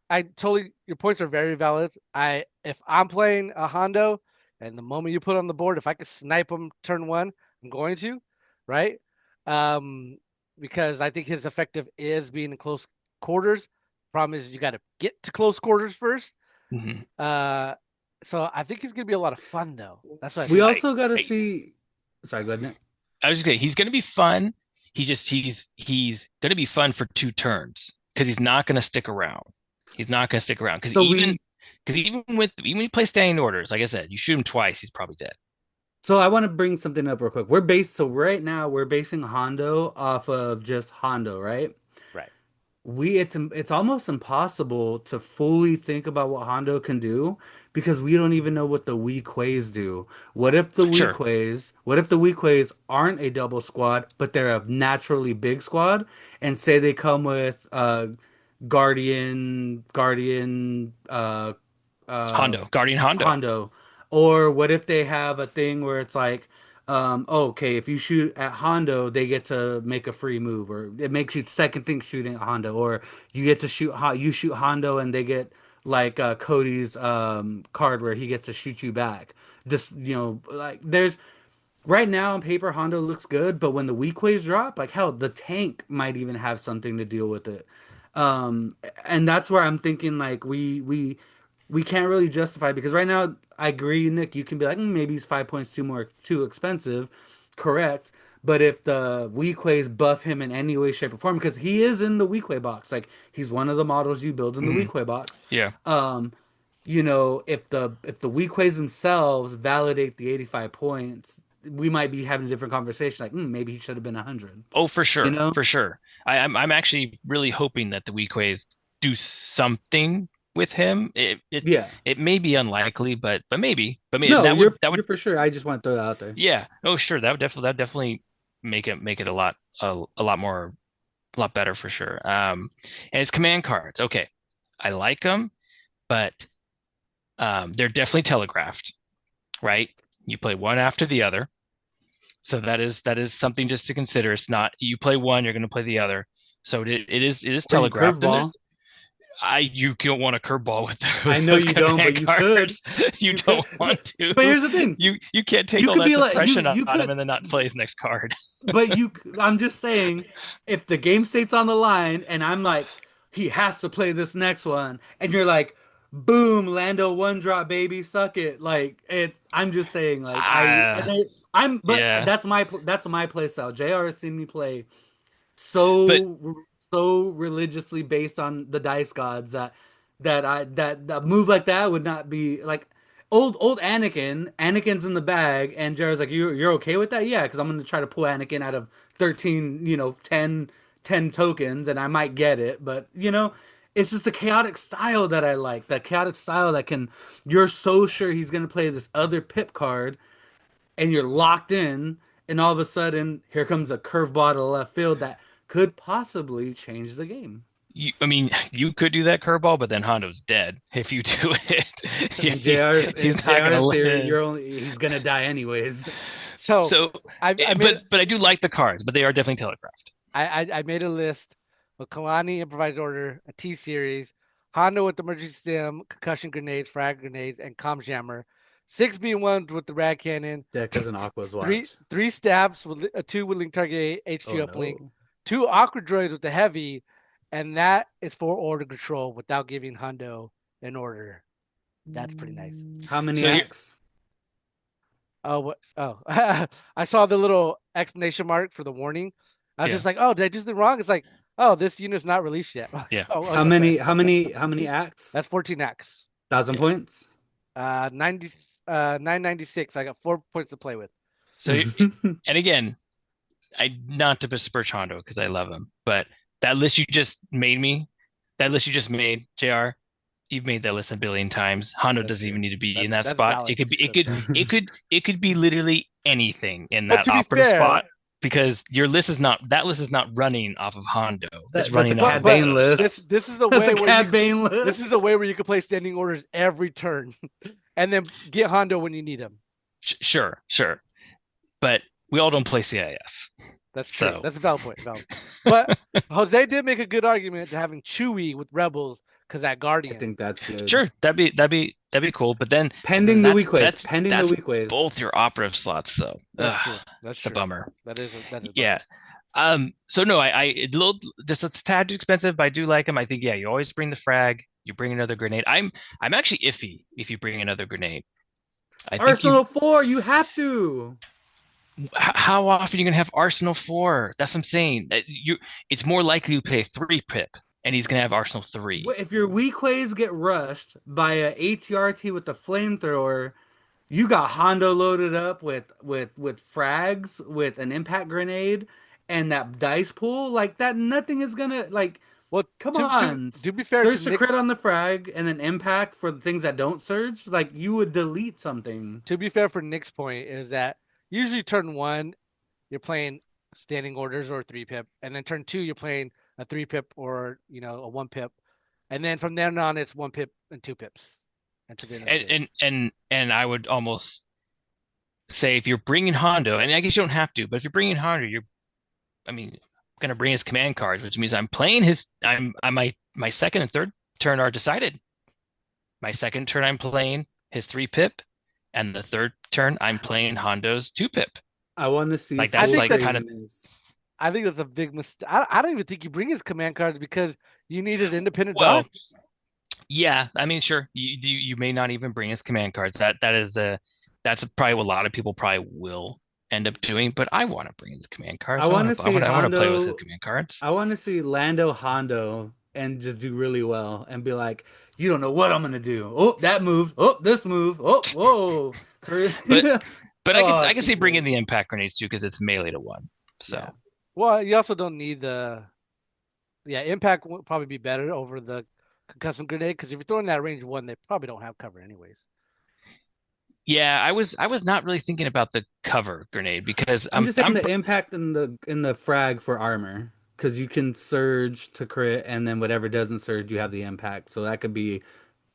I totally your points are very valid. If I'm playing a Hondo and the moment you put on the board, if I could snipe him turn one, I'm going to, right? Um, because I think his effective is being in close quarters. Problem is you got to get to close quarters first. Hmm. Uh, so I think he's gonna be a lot of fun though. That's what I We think. also got to I, see. Sorry, go ahead, Nick. I was just saying he's going to be fun. He's going to be fun for 2 turns because he's not going to stick around. He's not going to stick around So we. because even when you play standing orders, like I said, you shoot him twice, he's probably dead. So I want to bring something up real quick. So right now we're basing Hondo off of just Hondo, right? Right. It's almost impossible to fully think about what Hondo can do because we don't even know what the Weequays do. Sure. What if the Weequays aren't a double squad, but they're a naturally big squad, and say they come with Guardian, uh Guardian Hondo. Hondo. Or what if they have a thing where it's like, okay, if you shoot at Hondo, they get to make a free move, or it makes you second think shooting at Hondo, or you get to you shoot Hondo and they get like Cody's card where he gets to shoot you back. Just like there's right now on paper, Hondo looks good, but when the weak ways drop, like hell, the tank might even have something to deal with it. Um, and that's where I'm thinking like we can't really justify because right now I agree, Nick. You can be like maybe he's 5 points too expensive, correct? But if the Weequays buff him in any way, shape, or form, because he is in the Weequay box, like he's one of the models you build in the Hmm. Weequay box. Yeah. Um, if the Weequays themselves validate the 85 points, we might be having a different conversation. Like, maybe he should have been 100. Oh, for You sure, know? for sure. I'm actually really hoping that the Weequays do something with him. Yeah. It may be unlikely, but maybe No, that would you're for sure. I just want to throw that out there. yeah. Oh, sure. That would definitely make it a lot better for sure. And his command cards. Okay, I like them, but they're definitely telegraphed, right? You play one after the other. So that is something just to consider. It's not you play one, you're going to play the other. So it is Or you telegraphed, and curveball. there's I you don't want a curveball with I with know those you don't, but command you could. cards. You You could. don't want to. But here's the thing. You can't take You all could that be like suppression on you him could. and then not play his next card. But I'm just saying, if the game state's on the line and I'm like, he has to play this next one, and you're like, boom, Lando one drop, baby, suck it. Like it. I'm just saying, like Uh, but yeah. that's my play style. JR has seen me play But so religiously based on the dice gods that move like that would not be like old Anakin's in the bag, and Jared's like, you're okay with that? Yeah, because I'm gonna try to pull Anakin out of 13, 10 tokens, and I might get it, but it's just the chaotic style that I like. The chaotic style that can, you're so sure he's gonna play this other pip card, and you're locked in, and all of a sudden here comes a curveball to left field that could possibly change the game. I mean, you could do that curveball, but then Hondo's dead if you do it. In JR's He's in not gonna JR's theory, live. he's gonna die anyways. So So, I made but I do like the cards, but they are definitely telegraphed. I made a list with Kalani improvised order, a T series, Hondo with emergency stem, concussion grenades, frag grenades, and comm jammer. Six B1s with the rad cannon, Yeah, because an Aqua's three watch. three stabs with two with link target HQ Oh uplink, no. two aqua droids with the heavy, and that is for order control without giving Hondo an order. That's pretty nice. How many So here, acts? Oh, what? Oh, I saw the little exclamation mark for the warning. I was yeah, just like, oh, did I do something wrong? It's like, oh, this unit's not released yet. yeah, Oh, How okay. many? How many? How many acts? That's 14x. yeah. Points. 90, 996. I got 4 points to play with. So, and again, I not to besmirch Hondo because I love him, but that list you just made me, that list you just made, JR, you've made that list a billion times. Hondo That's doesn't true. even need to be in That's that that's spot. valid. It could be, it That's could, valid. it could be literally anything in But that to be operative fair, spot because your list is not, that list is not running off of Hondo. It's That's a running off Cad of but Bane Autos. this list. this is a That's way a where you Cad Bane this is a list. way where you can play standing orders every turn, and then get Hondo when you need him. Sure, sure, but we all don't play CIS, That's true. so That's a valid point. Valid. But Jose did make a good argument to having Chewie with Rebels because that I Guardian. think that's good. sure, that'd be cool. But then Pending the that's weak ways. that's Pending the that's weak ways. both your operative slots, so That's true. That's it's a true. bummer. That is a bummer. Yeah. So no, a little just a tad too expensive, but I do like them. I think yeah, you always bring the frag, you bring another grenade. I'm actually iffy if you bring another grenade. I think you Arsenal 4, you have to. how often are you gonna have Arsenal 4? That's what I'm saying. It's more likely you play 3 pip and he's gonna have Arsenal 3. If your weak ways get rushed by a ATRT with a flamethrower, you got Hondo loaded up with frags, with an impact grenade, and that dice pool. Like that, nothing is gonna like. Well, Come to to on, to be fair to surge to crit Nick's on the frag, and then impact for the things that don't surge. Like you would delete something. to be fair for Nick's point is that usually turn one you're playing standing orders or 3 pip, and then turn two you're playing a 3 pip or a 1 pip, and then from then on it's 1 pip and 2 pips, and to the end of the And game. and I would almost say if you're bringing Hondo, and I guess you don't have to, but if you're bringing Hondo, I mean, gonna bring his command cards, which means I'm playing his. My second and third turn are decided. My second turn I'm playing his 3 pip, and the third turn I'm playing Hondo's 2 pip. I want to see Like I that's full think like that's kind of craziness. I think that's a big mistake. I don't even think you bring his command cards because you need his independent well, dodge. yeah. I mean, sure, you may not even bring his command cards. That's probably what a lot of people probably will end up doing. But I want to bring his command I cards. want to see I want to play with his Hondo. command cards. I want to see Lando Hondo and just do really well and be like, you don't know what I'm gonna do. Oh, that move. Oh, this move. Oh, whoa. But but Oh, I it's can gonna see be great. bringing the impact grenades too because it's melee to one. Yeah. So Well, you also don't need the yeah impact would probably be better over the concussive grenade because if you're throwing that range one, they probably don't have cover anyways. yeah, I was not really thinking about the cover grenade because I'm just saying I'm the impact in the frag for armor because you can surge to crit and then whatever doesn't surge you have the impact. So that could be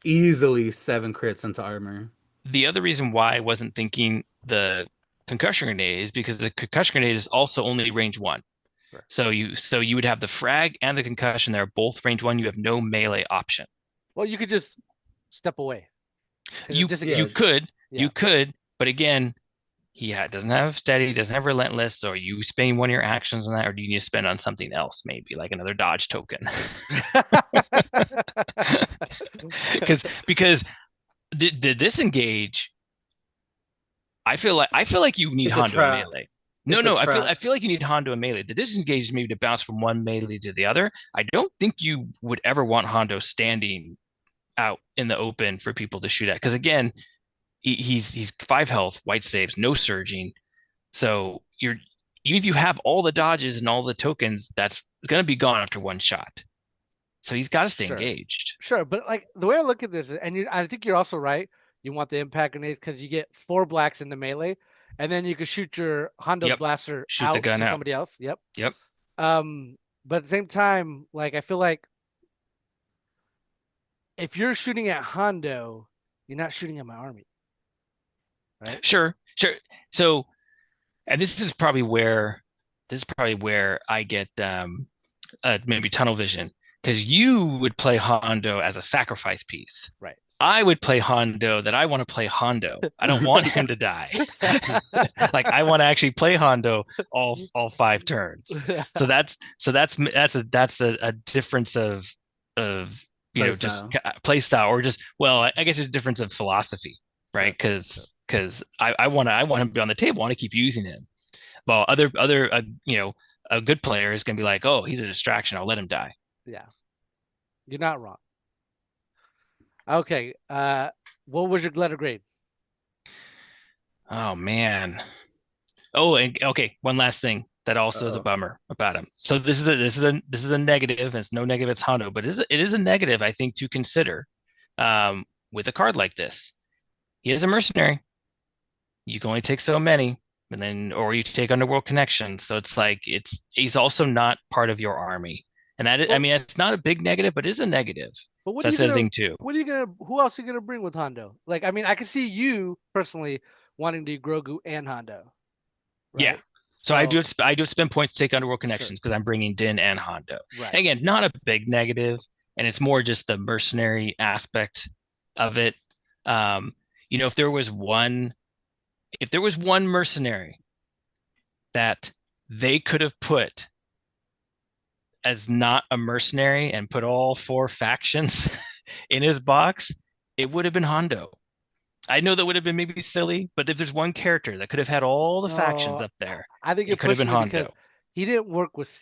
easily 7 crits into armor. the other reason why I wasn't thinking the concussion grenade is because the concussion grenade is also only range one. Sure. So you would have the frag and the concussion. They're both range one. You have no melee option. Well, you could just step away because it's You Yeah, disengaged. you Yeah, could, but again, doesn't have steady, doesn't have relentless. So are you spending one of your actions on that, or do you need to spend on something else, maybe like another dodge token? Because the disengage, I feel like you need it's a Hondo in trap. melee. No, It's a no, I trap. feel like you need Hondo in melee. The disengage is maybe to bounce from one melee to the other. I don't think you would ever want Hondo standing out in the open for people to shoot at. Because again, he's 5 health, white saves, no surging. So you're even if you have all the dodges and all the tokens, that's gonna be gone after one shot. So he's got to stay sure, engaged. sure. But like the way I look at this, and I think you're also right. You want the impact grenades because you get 4 blacks in the melee, and then you can shoot your Hondo's Yep. blaster Shoot the out gun to out. somebody else. Yep. Yep. But at the same time, like I feel like if you're shooting at Hondo, you're not shooting at my army, right? Sure. Sure. So, and this is probably where I get maybe tunnel vision because you would play Hondo as a sacrifice piece. Right. I would play Hondo that I want to play Hondo. I don't want him to die. Like I want to actually play Hondo all 5 turns. So that's a difference of Play just style. play style or just well I guess it's a difference of philosophy, right? Sure, sure. Because I want him to be on the table. I want to keep using him. Well, other a good player is gonna be like, oh, he's a distraction. I'll let him die. Yeah, you're not wrong. Okay. What was your letter grade? Oh man. Oh, and okay, one last thing that also is a Uh-oh. bummer about him. So this is a negative. It's no negative. It's Hondo, but it is a negative I think to consider with a card like this. He is a mercenary. You can only take so many, and then or you take Underworld Connection. So it's like he's also not part of your army, and I Well, mean it's not a big negative, but it is a negative. but what So are that's you the other gonna? thing too. What are you gonna? Who else are you gonna bring with Hondo? Like, I mean, I can see you personally wanting to do Grogu and Hondo, Yeah. right? So I do So, have, I do have spend points to take Underworld sure, Connections because I'm bringing Din and Hondo. right. And again, not a big negative, and it's more just the mercenary aspect of it. Um, if there was one mercenary that they could have put as not a mercenary and put all 4 factions in his box, it would have been Hondo. I know that would have been maybe silly, but if there's one character that could have had all the factions No, up there, I think you're it could have been pushing it because Hondo. he didn't work with.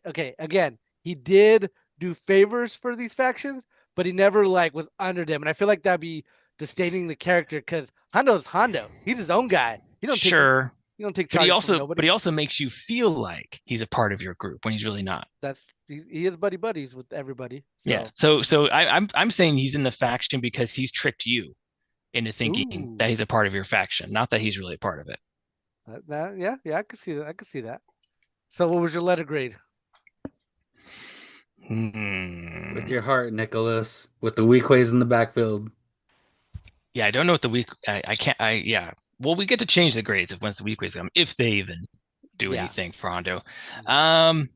Okay, again, he did do favors for these factions, but he never like was under them, and I feel like that'd be disdaining the character because Hondo's Hondo. He's his own guy. Sure, He don't take but he charges from also but nobody. he also makes you feel like he's a part of your group when he's really not. He is buddies with everybody. Yeah. So, So I'm saying he's in the faction because he's tricked you into thinking that ooh, he's a part of your faction, not that he's really a part of it. yeah, I could see that. I could see that. So, what was your letter grade? With Hmm. your heart, Nicholas. With the weak ways in the backfield. Yeah, I don't know what the week. I can't. Yeah. Well, we get to change the grades if once the week grades come, if they even do Yeah. anything for Hondo. Mhm. Um.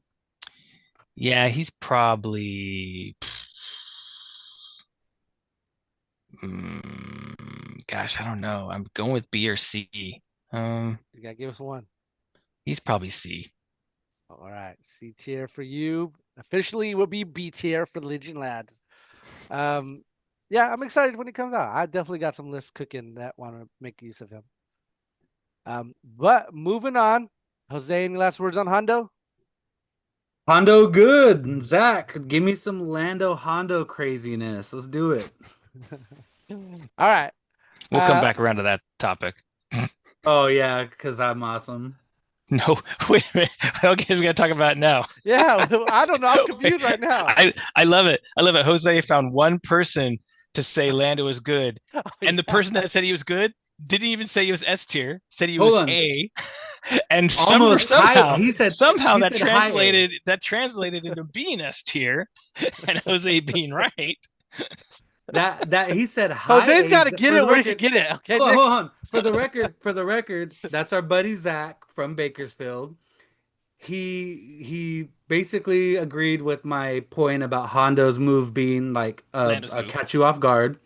Yeah, he's probably. Gosh, I don't know. I'm going with B or C. You gotta give us one. He's probably C. All right, C tier for you. Officially, will be B tier for Legion lads. Um, yeah, I'm excited when he comes out. I definitely got some lists cooking that want to make use of him. But moving on, Jose, any last words on Hondo? Hondo good. Zach, give me some Lando Hondo craziness. Let's do it. All right. We'll come Uh, back around to that topic. Oh yeah, because I'm awesome. No, wait a minute. Okay, we gotta talk about it now. yeah, I don't know. I'm Wait, confused right now. I love it. I love it. Jose found one person to say Lando was good, Oh, and the yeah. person that said he was good didn't even say he was S tier. Said he Hold was on. A, and Almost high. somehow He that said high A. translated into being S tier, and Jose being right. That he said high Jose's got A's to get for the it where he can record. get it. Okay, Hold on, Nick. hold on. For the record, that's our buddy Zach from Bakersfield. He basically agreed with my point about Hondo's move being like Lando's a move. catch you off guard.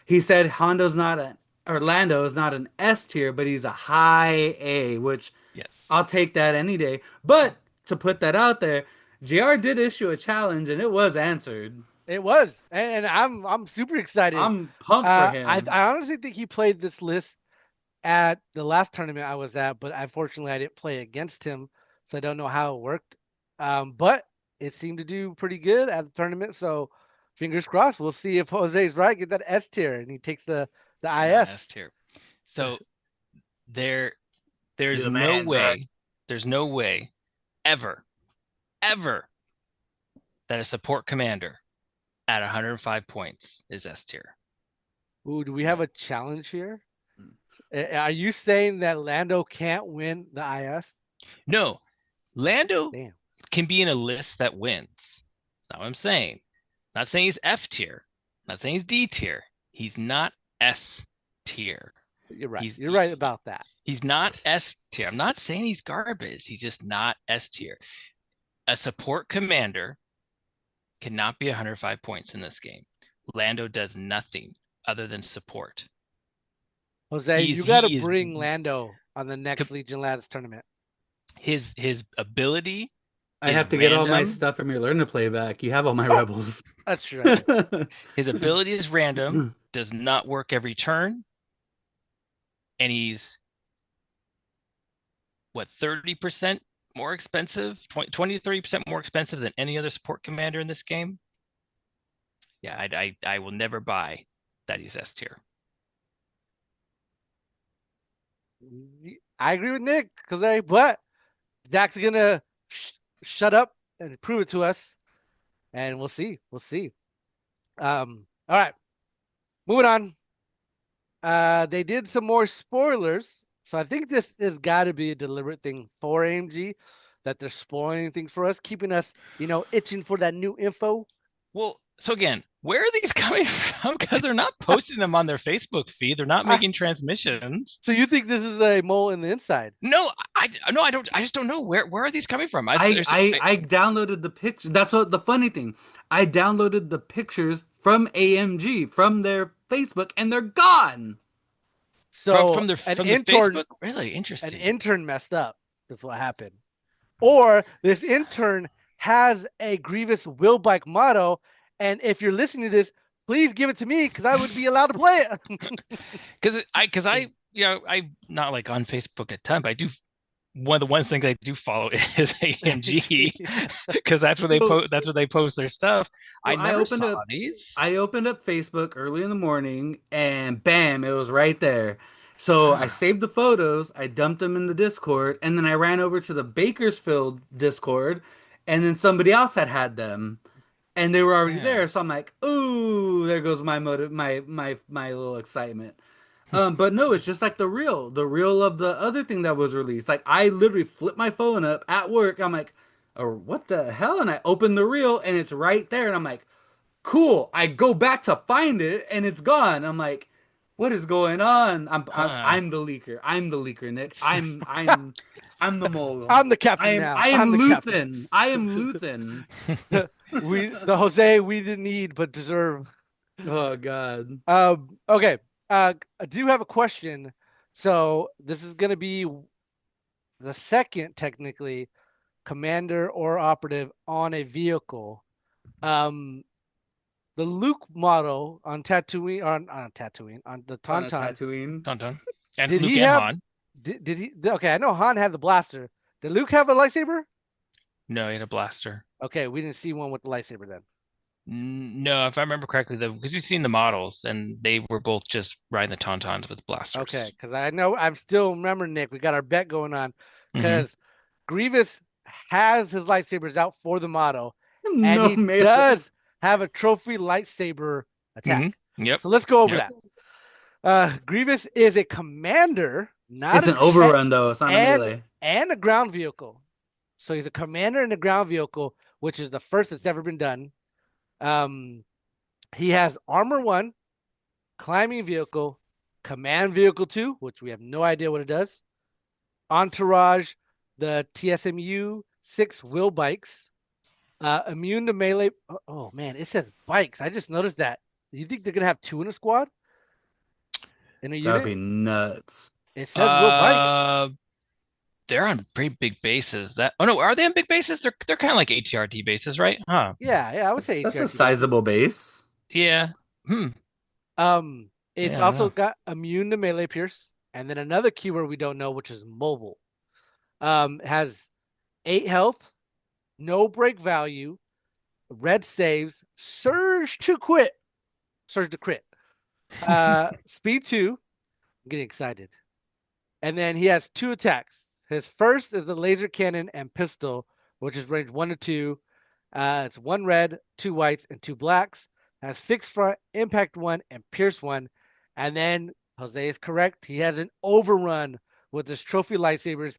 He said Hondo's not an Orlando is not an S tier, but he's a high A, which Yes. I'll take that any day. But to put that out there, JR did issue a challenge and it was answered. It was, and I'm super excited. I'm pumped for him. I honestly think he played this list at the last tournament I was at, but unfortunately I didn't play against him, so I don't know how it worked. But it seemed to do pretty good at the tournament, so fingers crossed. We'll see if Jose's right, get that S tier, and he takes the Not IS. S tier. So there Do there's the no man's right. way, there's no way ever, ever that a support commander at 105 points is S tier. Ooh, do we have No. a challenge here? Are you saying that Lando can't win the IS? No, Lando Damn. can be in a list that wins. That's not what I'm saying. Not saying he's F tier. Not saying he's D tier. He's not S tier. You're right. He's You're right about that. he's not S tier. I'm not saying he's garbage. He's just not S tier. A support commander cannot be 105 points in this game. Lando does nothing other than support. Jose, He is you got to he is bring Lando on the next Legion Lads tournament. his ability I is have to get all my random. stuff from your learn to playback. You have all my Oh, rebels. that's true. That's true. His ability is random, does not work every turn, and he's what 30% more expensive, 20 to 30% more expensive than any other support commander in this game. Yeah, I will never buy that he's S tier. I agree with Nick because but Dak's gonna shut up and prove it to us, and we'll see. We'll see. All right, moving on. They did some more spoilers, so I think this has got to be a deliberate thing for AMG that they're spoiling things for us, keeping us, itching for that new info. Well, so again, where are these coming from? Because they're not posting them on their Facebook feed. They're not Ah, making transmissions. so you think this is a mole in the inside? No, no, I don't. I just don't know where are these coming from. I downloaded the picture. That's what the funny thing. I downloaded the pictures from AMG from their Facebook, and they're gone. So from their an from the intern, Facebook. Really an interesting. intern messed up. That's what happened. Or this intern has a Grievous will bike motto, and if you're listening to this, please give it to me because I would be allowed to play it. Because I I'm not like on Facebook a ton, but I do. One of the things I do follow is AMG because that's where they So, post. That's where they post their stuff. so I never saw these. I opened up Facebook early in the morning, and bam, it was right there. So I saved the photos, I dumped them in the Discord, and then I ran over to the Bakersfield Discord, and then somebody else had them, and they were already Yeah. there. So I'm like, ooh, there goes my motive, my little excitement. But no, it's just like the reel of the other thing that was released. Like I literally flipped my phone up at work. I'm like, oh, what the hell? And I open the reel and it's right there. And I'm like, cool. I go back to find it and it's gone. I'm like, what is going on? Huh. I'm the leaker. I'm the leaker, Nick. I'm the mole. I'm the captain now. I am I'm the captain. Luthen. I am Luthen. The Jose we didn't need but deserve. Oh God. Okay. I do have a question. So this is gonna be the second, technically, commander or operative on a vehicle. Um, the Luke model on Tatooine, on Tatooine, on the On a Tauntaun. Tatooine. Dun dun. And Did Luke he and have? Han. Did he? Okay, I know Han had the blaster. Did Luke have a lightsaber? No, he had a blaster. Okay, we didn't see one with the lightsaber then. No, if I remember correctly, because we've seen the models and they were both just riding the Tauntauns with Okay, blasters. because I know I'm still remember Nick. We got our bet going on Hmm. because Grievous has his lightsabers out for the model, and No he melee. does have a trophy lightsaber Hmm. attack. Yep. So let's go over Yep. that. Grievous is a commander, not It's a an jet, overrun though. It's not a and melee. and a ground vehicle. So he's a commander in a ground vehicle, which is the first that's ever been done. Um, He has Armor 1, Climbing Vehicle, Command Vehicle 2, which we have no idea what it does, Entourage, the TSMU 6 wheel bikes, immune to melee. Oh, man, it says bikes. I just noticed that. Do you think they're gonna have two in a squad in a That'd unit? be nuts. It says wheel bikes. Uh, they're on pretty big bases. That oh no, are they on big bases? They're kind of like ATRT bases, right? Huh. Yeah, yeah, I would say That's a ATRT bases. sizable base. Yeah. Hmm. It's Yeah, I don't also know. got immune to melee pierce, and then another keyword we don't know, which is mobile. It has 8 health, no break value, red saves, surge to crit, speed 2. I'm getting excited. And then he has 2 attacks. His first is the laser cannon and pistol, which is range 1 to 2. It's 1 red, 2 whites, and 2 blacks. Has fixed front, impact 1, and pierce 1. And then Jose is correct. He has an overrun with his trophy lightsabers.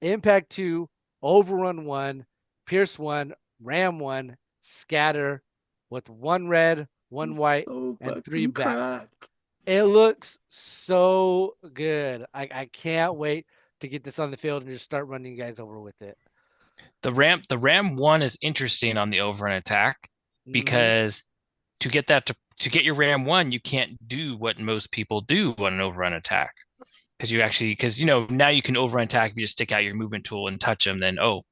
Impact 2, overrun 1, pierce 1, ram 1, scatter with 1 red, 1 It's white, so and 3 fucking back. cracked. It looks so good. I can't wait to get this on the field and just start running guys over with it. The Ram one is interesting on the overrun attack Hmm. because to get your Ram one, you can't do what most people do on an overrun attack. Because now you can overrun attack if you just stick out your movement tool and touch them, then oh,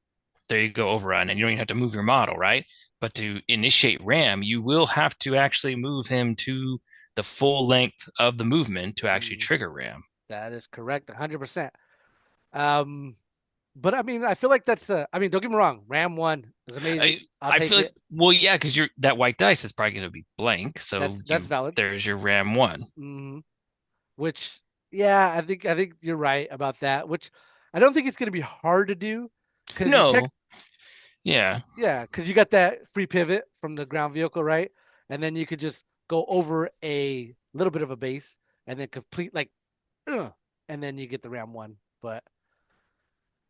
there you go, overrun, and you don't even have to move your model, right? But to initiate Ram, you will have to actually move him to the full length of the movement to actually Hmm. trigger Ram. That is correct, 100%. Um, but I mean, I feel like that's. I mean, don't get me wrong. Ram one is I amazing. I'll I take feel like it. well, yeah, because you're that white dice is probably going to be blank, so That's you valid. there's your Ram one. Hmm. Which, yeah, I think you're right about that. Which I don't think it's gonna be hard to do, because you tech. No, yeah, Yeah, because you got that free pivot from the ground vehicle, right? And then you could just go over a little bit of a base and then complete like, uh, and then you get the Ram one. But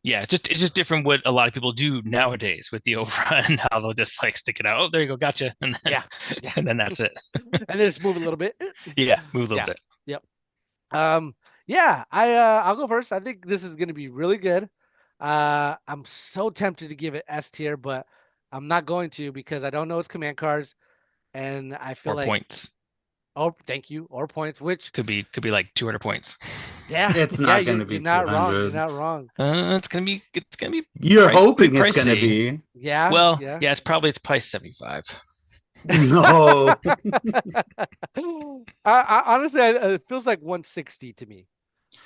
yeah, it's just different what a lot of people do nowadays with the overrun. How they'll just like stick it out. Oh, there you go, gotcha, and then yeah, yeah, and then that's it. and then just move a little bit. Yeah, move a little Yeah, bit. yep. Yeah, I'll go first. I think this is gonna be really good. I'm so tempted to give it S tier, but I'm not going to because I don't know its command cards, and I feel Or like, points oh, thank you, or points, which, could be like 200 points. yeah, It's yeah, not you're going to you're be not wrong. You're 200. not wrong. It's gonna be You're pretty hoping it's going to pricey. be. Yeah, Well, yeah. yeah, it's probably 75 No. Honestly, it feels like 160 to me.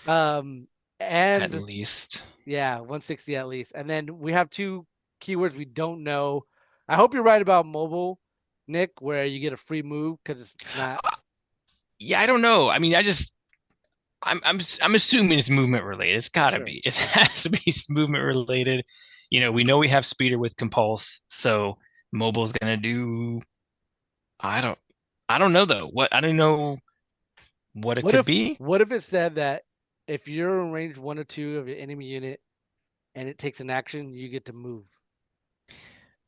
Um, at and least. yeah, 160 at least. And then we have 2 keywords we don't know. I hope you're right about mobile, Nick, where you get a free move because it's not. Yeah, I don't know. I mean, I'm assuming it's movement related. It's gotta Sure. be. It has to be movement related. We know we have speeder with compulse, so mobile's gonna do. I don't. I don't know though. I don't know what it What could if be. what if it said that if you're in range 1 or 2 of your enemy unit and it takes an action, you get to move.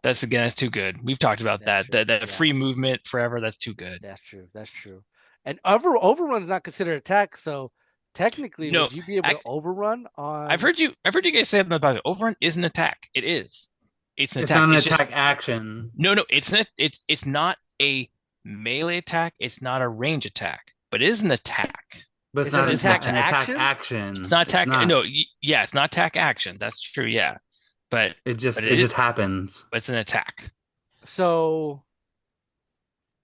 That's too good. We've talked about That's that. true. That Yeah, free movement forever. That's too good. that's true. That's true. And overrun is not considered attack, so technically, No, would you be able I, to overrun I've on? heard you. I've heard you guys say that about it. Overrun is an attack. It is. It's an It's not attack. an It's just attack action, no. It's not a melee attack. It's not a range attack, but it is an attack. but it's Is it not an It is an attack an attack. attack action? It's action. not It's attack. not. No, yeah, it's not attack action. That's true. Yeah, but It but just it it is. just happens. But it's an attack. So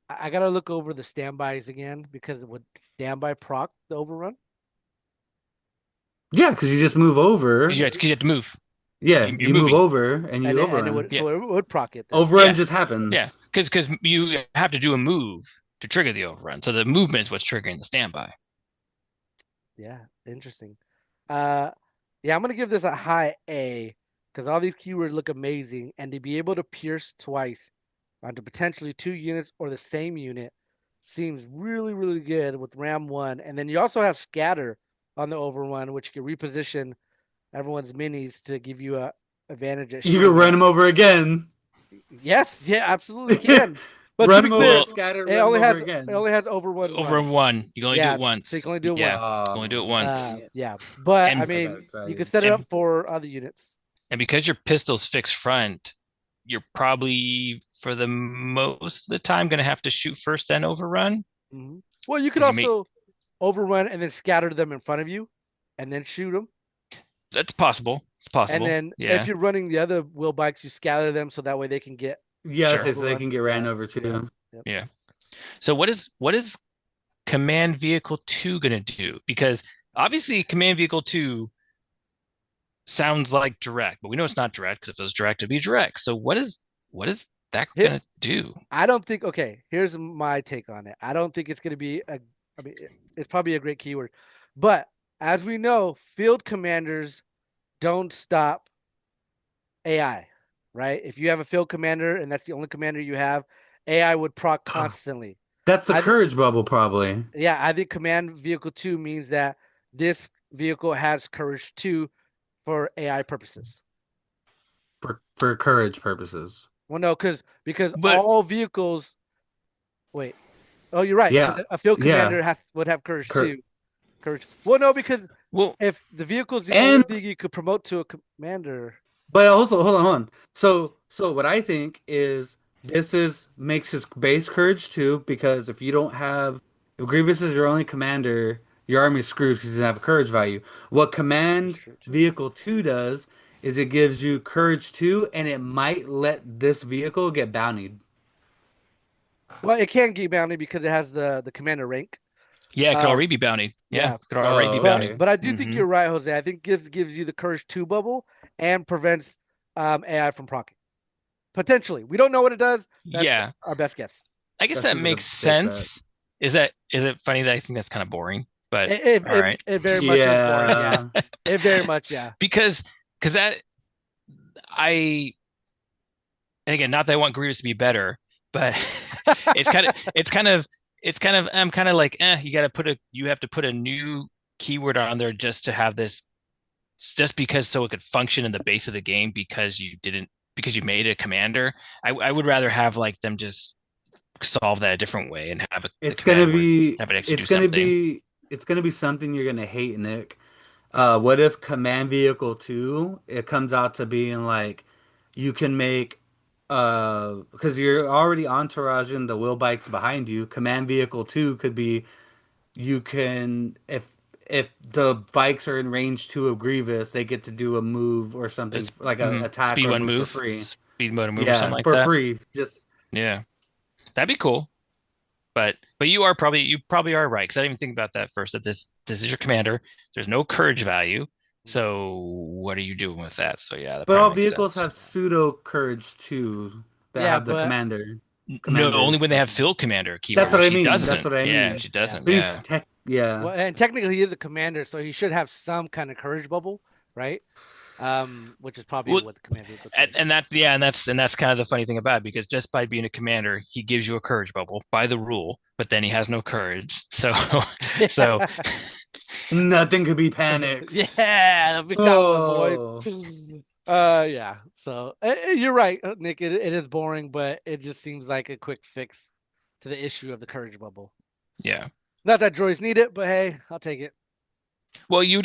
I gotta look over the standbys again because would standby proc the overrun? Yeah, because you just move Because over. you have to move. Yeah, You're you move moving. over and you And it overrun. would Yeah, so it would proc it then. Overrun yeah, just yeah. happens. Because you have to do a move to trigger the overrun. So the movement is what's triggering the standby. Yeah, interesting. Uh, yeah, I'm gonna give this a high A because all these keywords look amazing, and to be able to pierce twice onto potentially 2 units or the same unit seems really, really good with Ram one. And then you also have scatter on the overrun, which can reposition everyone's minis to give you a advantage at You can shooting run at. them over again. Yes, yeah, absolutely can. But to Run be them over, clear, Well, scatter, run them over it again. only has over one over run. one. You can only do it Yes, so you once. can only do it Yeah, once. you can only do it once. Dang it. Yeah, but I And I got mean, you can excited. set it up and for other units. and because your pistol's fixed front, you're probably for the most of the time gonna have to shoot first, then overrun. Well, you could Because you may also overrun and then scatter them in front of you, and then shoot them. That's possible. It's And possible. then if Yeah, you're running the other wheel bikes, you scatter them so that way they can get Yeah, sure. so they overrun. can get ran Yeah, over yeah, too. yep. Yeah. So what is Command Vehicle 2 gonna do? Because obviously Command Vehicle 2 sounds like direct, but we know it's not direct because if it was direct, it'd be direct. So what is that Hit. gonna do? I don't think. Okay, here's my take on it. I don't think it's going to be a. I mean, it's probably a great keyword, but as we know, field commanders don't stop AI, right? If you have a field commander and that's the only commander you have, AI would proc constantly. That's the I think, courage bubble, probably yeah, I think command vehicle two means that this vehicle has courage two for AI purposes. for courage purposes. Well, no, because But all vehicles. Wait. Oh, you're right. Yeah, Because a field yeah. commander would have courage Cur- two. Courage. Well, no, because well, if the vehicle is the only and thing you could promote to a commander. But also, hold on. So what I think is this is makes his base courage too, because if Grievous is your only commander, your army's screwed because he doesn't have a courage value. What That's Command true too. Vehicle 2 does is it gives you courage 2, and it might let this vehicle get bountied. Well, it can get bounty because it has the commander rank. yeah, it could Um, already be bounty. Yeah, yeah, it could already be Oh, but bounty. okay. but I do think Hmm. you're right, Jose. I think this gives you the courage two bubble and prevents AI from proccing. Potentially, we don't know what it does. That's Yeah, our best guess. I guess That that seems like a makes safe bet. sense. Is it funny that I think that's kind of boring? But all right. It very much is boring. Yeah, Yeah. it very much. Yeah. Because that I and again, not that I want Grievous to be better, but it's kind of it's kind of it's kind of I'm kind of like, you have to put a new keyword on there just to have this, just because so it could function in the base of the game because you made a commander. I would rather have like them just solve that a different way and have the It's gonna command word be have it actually do it's gonna something. be it's gonna be something you're gonna hate, Nick. What if Command Vehicle 2, it comes out to being like you can make because you're already entouraging the wheel bikes behind you. Command Vehicle 2 could be you can if the bikes are in range 2 of Grievous, they get to do a move or something Is like a attack speed or a one move for move, free. speed mode move or something Yeah, like for that. free. Just Yeah, that'd be cool. But you probably are right because I didn't even think about that first. That this is your commander. There's no courage value. So what are you doing with that? So yeah, that but probably all makes vehicles sense. have pseudo courage too that Yeah, have the but No, commander. only when they have field commander That's keyword, what which I he mean. That's doesn't. what I Yeah, which mean. he yeah. doesn't. But he's Yeah. yeah. Well, and technically he is a commander, so he should have some kind of courage bubble, right? Which is probably Well, what the command vehicle two and, is. and that yeah, and that's kind of the funny thing about it, because just by being a commander, he gives you a courage bubble by the rule, but then he has no courage. So so Yeah. Nothing could be panics. Yeah, the that one, boys. Oh. Yeah. So you're right, Nick. It is boring, but it just seems like a quick fix to the issue of the courage bubble. yeah. Not that droids need it, but hey, I'll take it. Well, you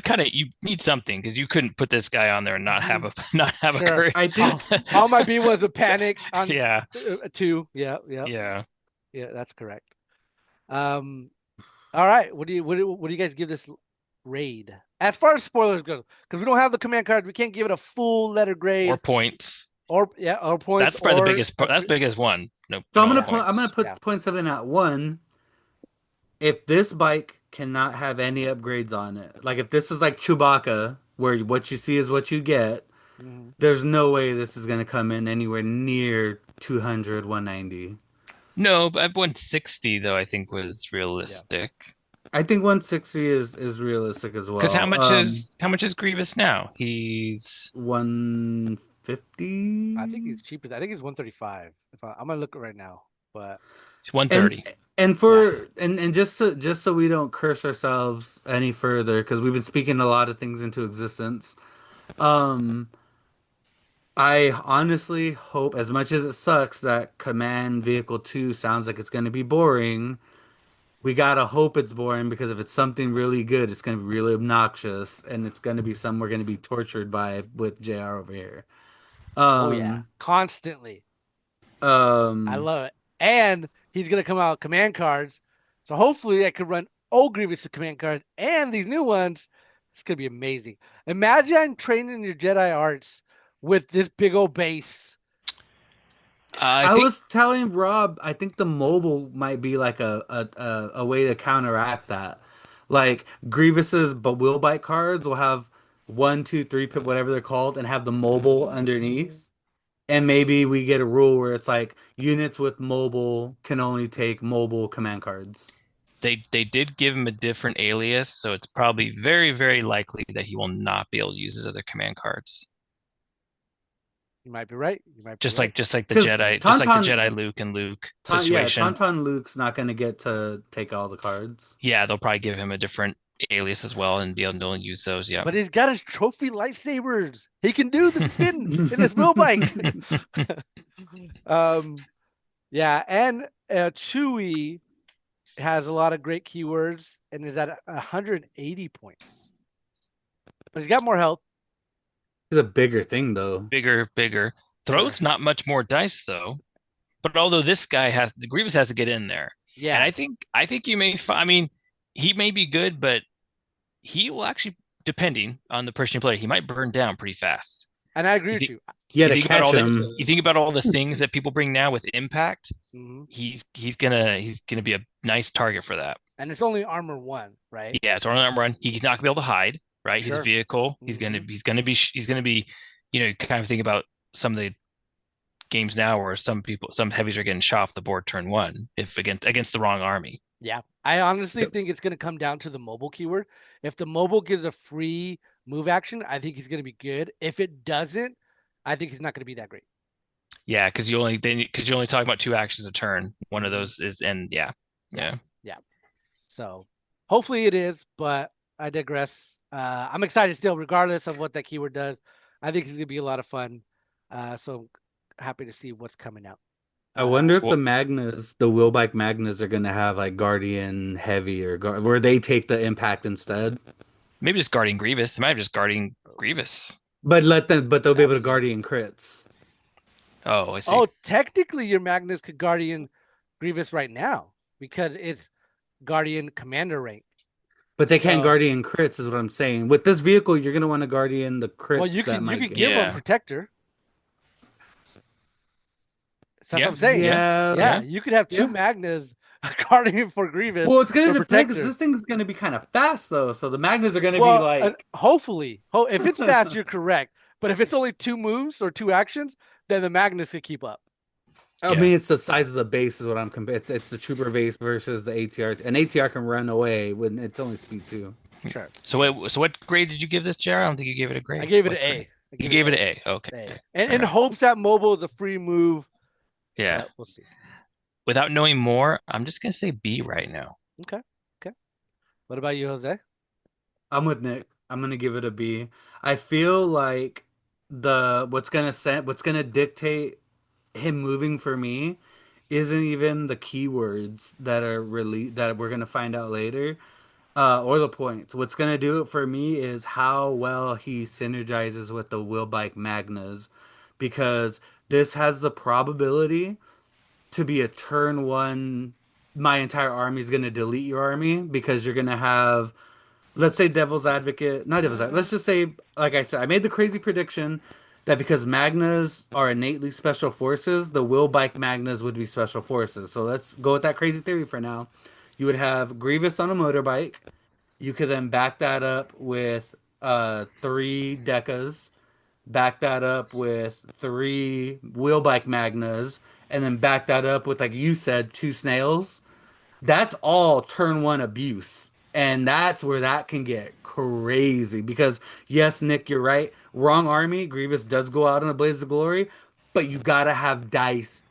need something because you couldn't put this guy on there and not have Mhm. a not have a Sure. I courage. think All my B was a panic on Yeah. two. Yeah, yeah, Yeah. yeah. That's correct. Um. All right. What do you guys give this raid? As far as spoilers go, because we don't have the command card, we can't give it a full letter Or grade points. or points That's probably the or biggest. That's biggest one. No, so. no I'm gonna points. yeah. point something out. One, if this bike cannot have any upgrades on it, like if this is like Chewbacca, where what you see is what you get, Mhm. there's no way this is gonna come in anywhere near 200, 190. No, but 160 though I think was Yeah. realistic. I think 160 is realistic as Because how well. much is how much is Grievous now? He's I think 150. he's cheapest. I think he's 135. I'm gonna look right now, but he's And 130. and yeah. for and just so we don't curse ourselves any further, because we've been speaking a lot of things into existence. Um, I honestly hope, as much as it sucks that Command Vehicle 2 sounds like it's going to be boring, we gotta hope it's boring because if it's something really good, it's going to be really obnoxious and it's going to be something we're going to be tortured by with JR over here. Oh yeah, Um, constantly. I um, love it. And he's gonna come out with command cards. So hopefully I could run old Grievous command cards and these new ones. It's gonna be amazing. Imagine training your Jedi arts with this big old base. I I think was telling Rob, I think the mobile might be like a way to counteract that. Like Grievous's but will bite cards will have one, two, three, pip, whatever they're called, and have the mobile underneath. And maybe we get a rule where it's like units with mobile can only take mobile command cards. they did give him a different alias, so it's probably very, very likely that he will not be able to use his other command cards. You might be right. You might be Just right. like just like the Because Jedi, just like the Tauntaun, Jedi Luke and Luke Yeah, situation. Tauntaun Luke's not gonna get to take all the cards. Yeah, they'll probably give him a different alias as well and be able to only use those. Yeah. But he's got his trophy lightsabers. He can do the spin in his wheel bike. um, yeah, and Chewie has a lot of great keywords and is at 180 points. But he's got more health. It's a bigger thing though. Bigger, bigger. Sure. Throws not much more dice though. But although this guy has the Grievous has to get in there, and Yeah. I think you may. I mean, he may be good, but he will actually, depending on the person you play, he might burn down pretty fast. And I agree You with think you. Yeah, you to think about catch all the him. you think about all the things that people bring now with impact. Hmm. He's gonna be a nice target for that. And it's only armor one, right? Yeah, it's on the run. He's not gonna be able to hide, right? His Sure. vehicle. Hmm. He's gonna be, kind of think about some of the games now where some heavies are getting shot off the board turn one if against the wrong army. Yeah. I honestly think it's going to come down to the mobile keyword. If the mobile gives a free move action, I think he's going to be good. If it doesn't, I think he's not going to be that great. Yeah, because you're only talking about two actions a turn. One of Hmm. those is and yeah, Yeah. yeah. Yeah. So hopefully it is, but I digress. I'm excited still, regardless of what that keyword does. I think it's going to be a lot of fun. So happy to see what's coming out. I wonder if Well, the wheel bike Magnas are gonna have like Guardian Heavy or where they take the impact instead. maybe just guarding Grievous. They might have just guarding Grievous. But they'll be That'd able be to good. Guardian crits. Oh, I see. Oh, technically, your Magnus could Guardian Grievous right now because it's Guardian Commander rank. But they can't So, Guardian crits, is what I'm saying. With this vehicle, you're gonna want to Guardian the well, crits that you might can get. give him Yeah, Protector. So that's what yeah, I'm saying. yeah, Yeah, Yeah, yeah. you could have two yeah. Magnus guarding for Grievous Well, it's gonna for depend because Protector. this thing's gonna be kind of fast though. So the Magnas are gonna be Well, like, hopefully, if it's fast, you're correct. But if it's only two moves or two actions, then the Magnus could keep up. I Yeah. mean, it's the size of the base is what I'm comparing. It's the Trooper base versus the ATR. An ATR can run away when it's only speed two. Sure. So what grade did you give this, Jared? I don't think you gave it a I grade. gave it an What grade? A. I You gave it gave an it an A. A. Okay. A. And All in right. hopes that mobile is a free move, Yeah. but we'll see. Without knowing more, I'm just gonna say B right now. Okay. Okay. What about you, Jose? I'm with Nick. I'm gonna give it a B. I feel like the what's gonna dictate him moving for me isn't even the keywords that are really that we're gonna find out later, or the points. What's gonna do it for me is how well he synergizes with the Will Bike Magnas, because this has the probability to be a turn one. My entire army is gonna delete your army because you're gonna have, let's say, devil's advocate, not devil's advocate, let's just say, like I said, I made the crazy prediction that because Magnas are innately special forces, the will bike Magnas would be special forces. So let's go with that crazy theory for now. You would have Grievous on a motorbike. You could then back that up with three Decas, back that up with three wheel bike Magnas, and then back that up with, like you said, two snails. That's all turn one abuse. And that's where that can get crazy. Because, yes, Nick, you're right. Wrong army. Grievous does go out in a blaze of glory. But you got to have dice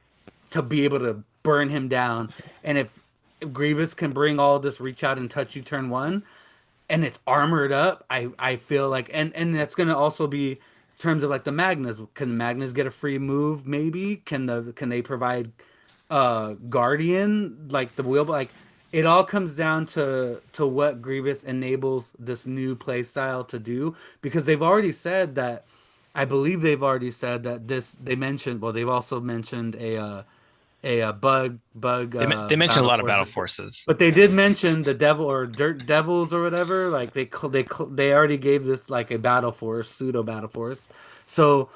to be able to burn him down. And if Grievous can bring all this reach out and touch you turn one, and it's armored up, I feel like, and that's going to also be terms of like the Magnus. Can Magnus get a free move? Maybe can they provide Guardian like the wheel? Like it all comes down to what Grievous enables this new play style to do because they've already said that. I believe they've already said that this they mentioned. Well, they've also mentioned a bug They mentioned a battle lot of force, battle forces. but they did mention the devil or dirt devils or whatever. Like they already gave this like a battle force, pseudo battle force. So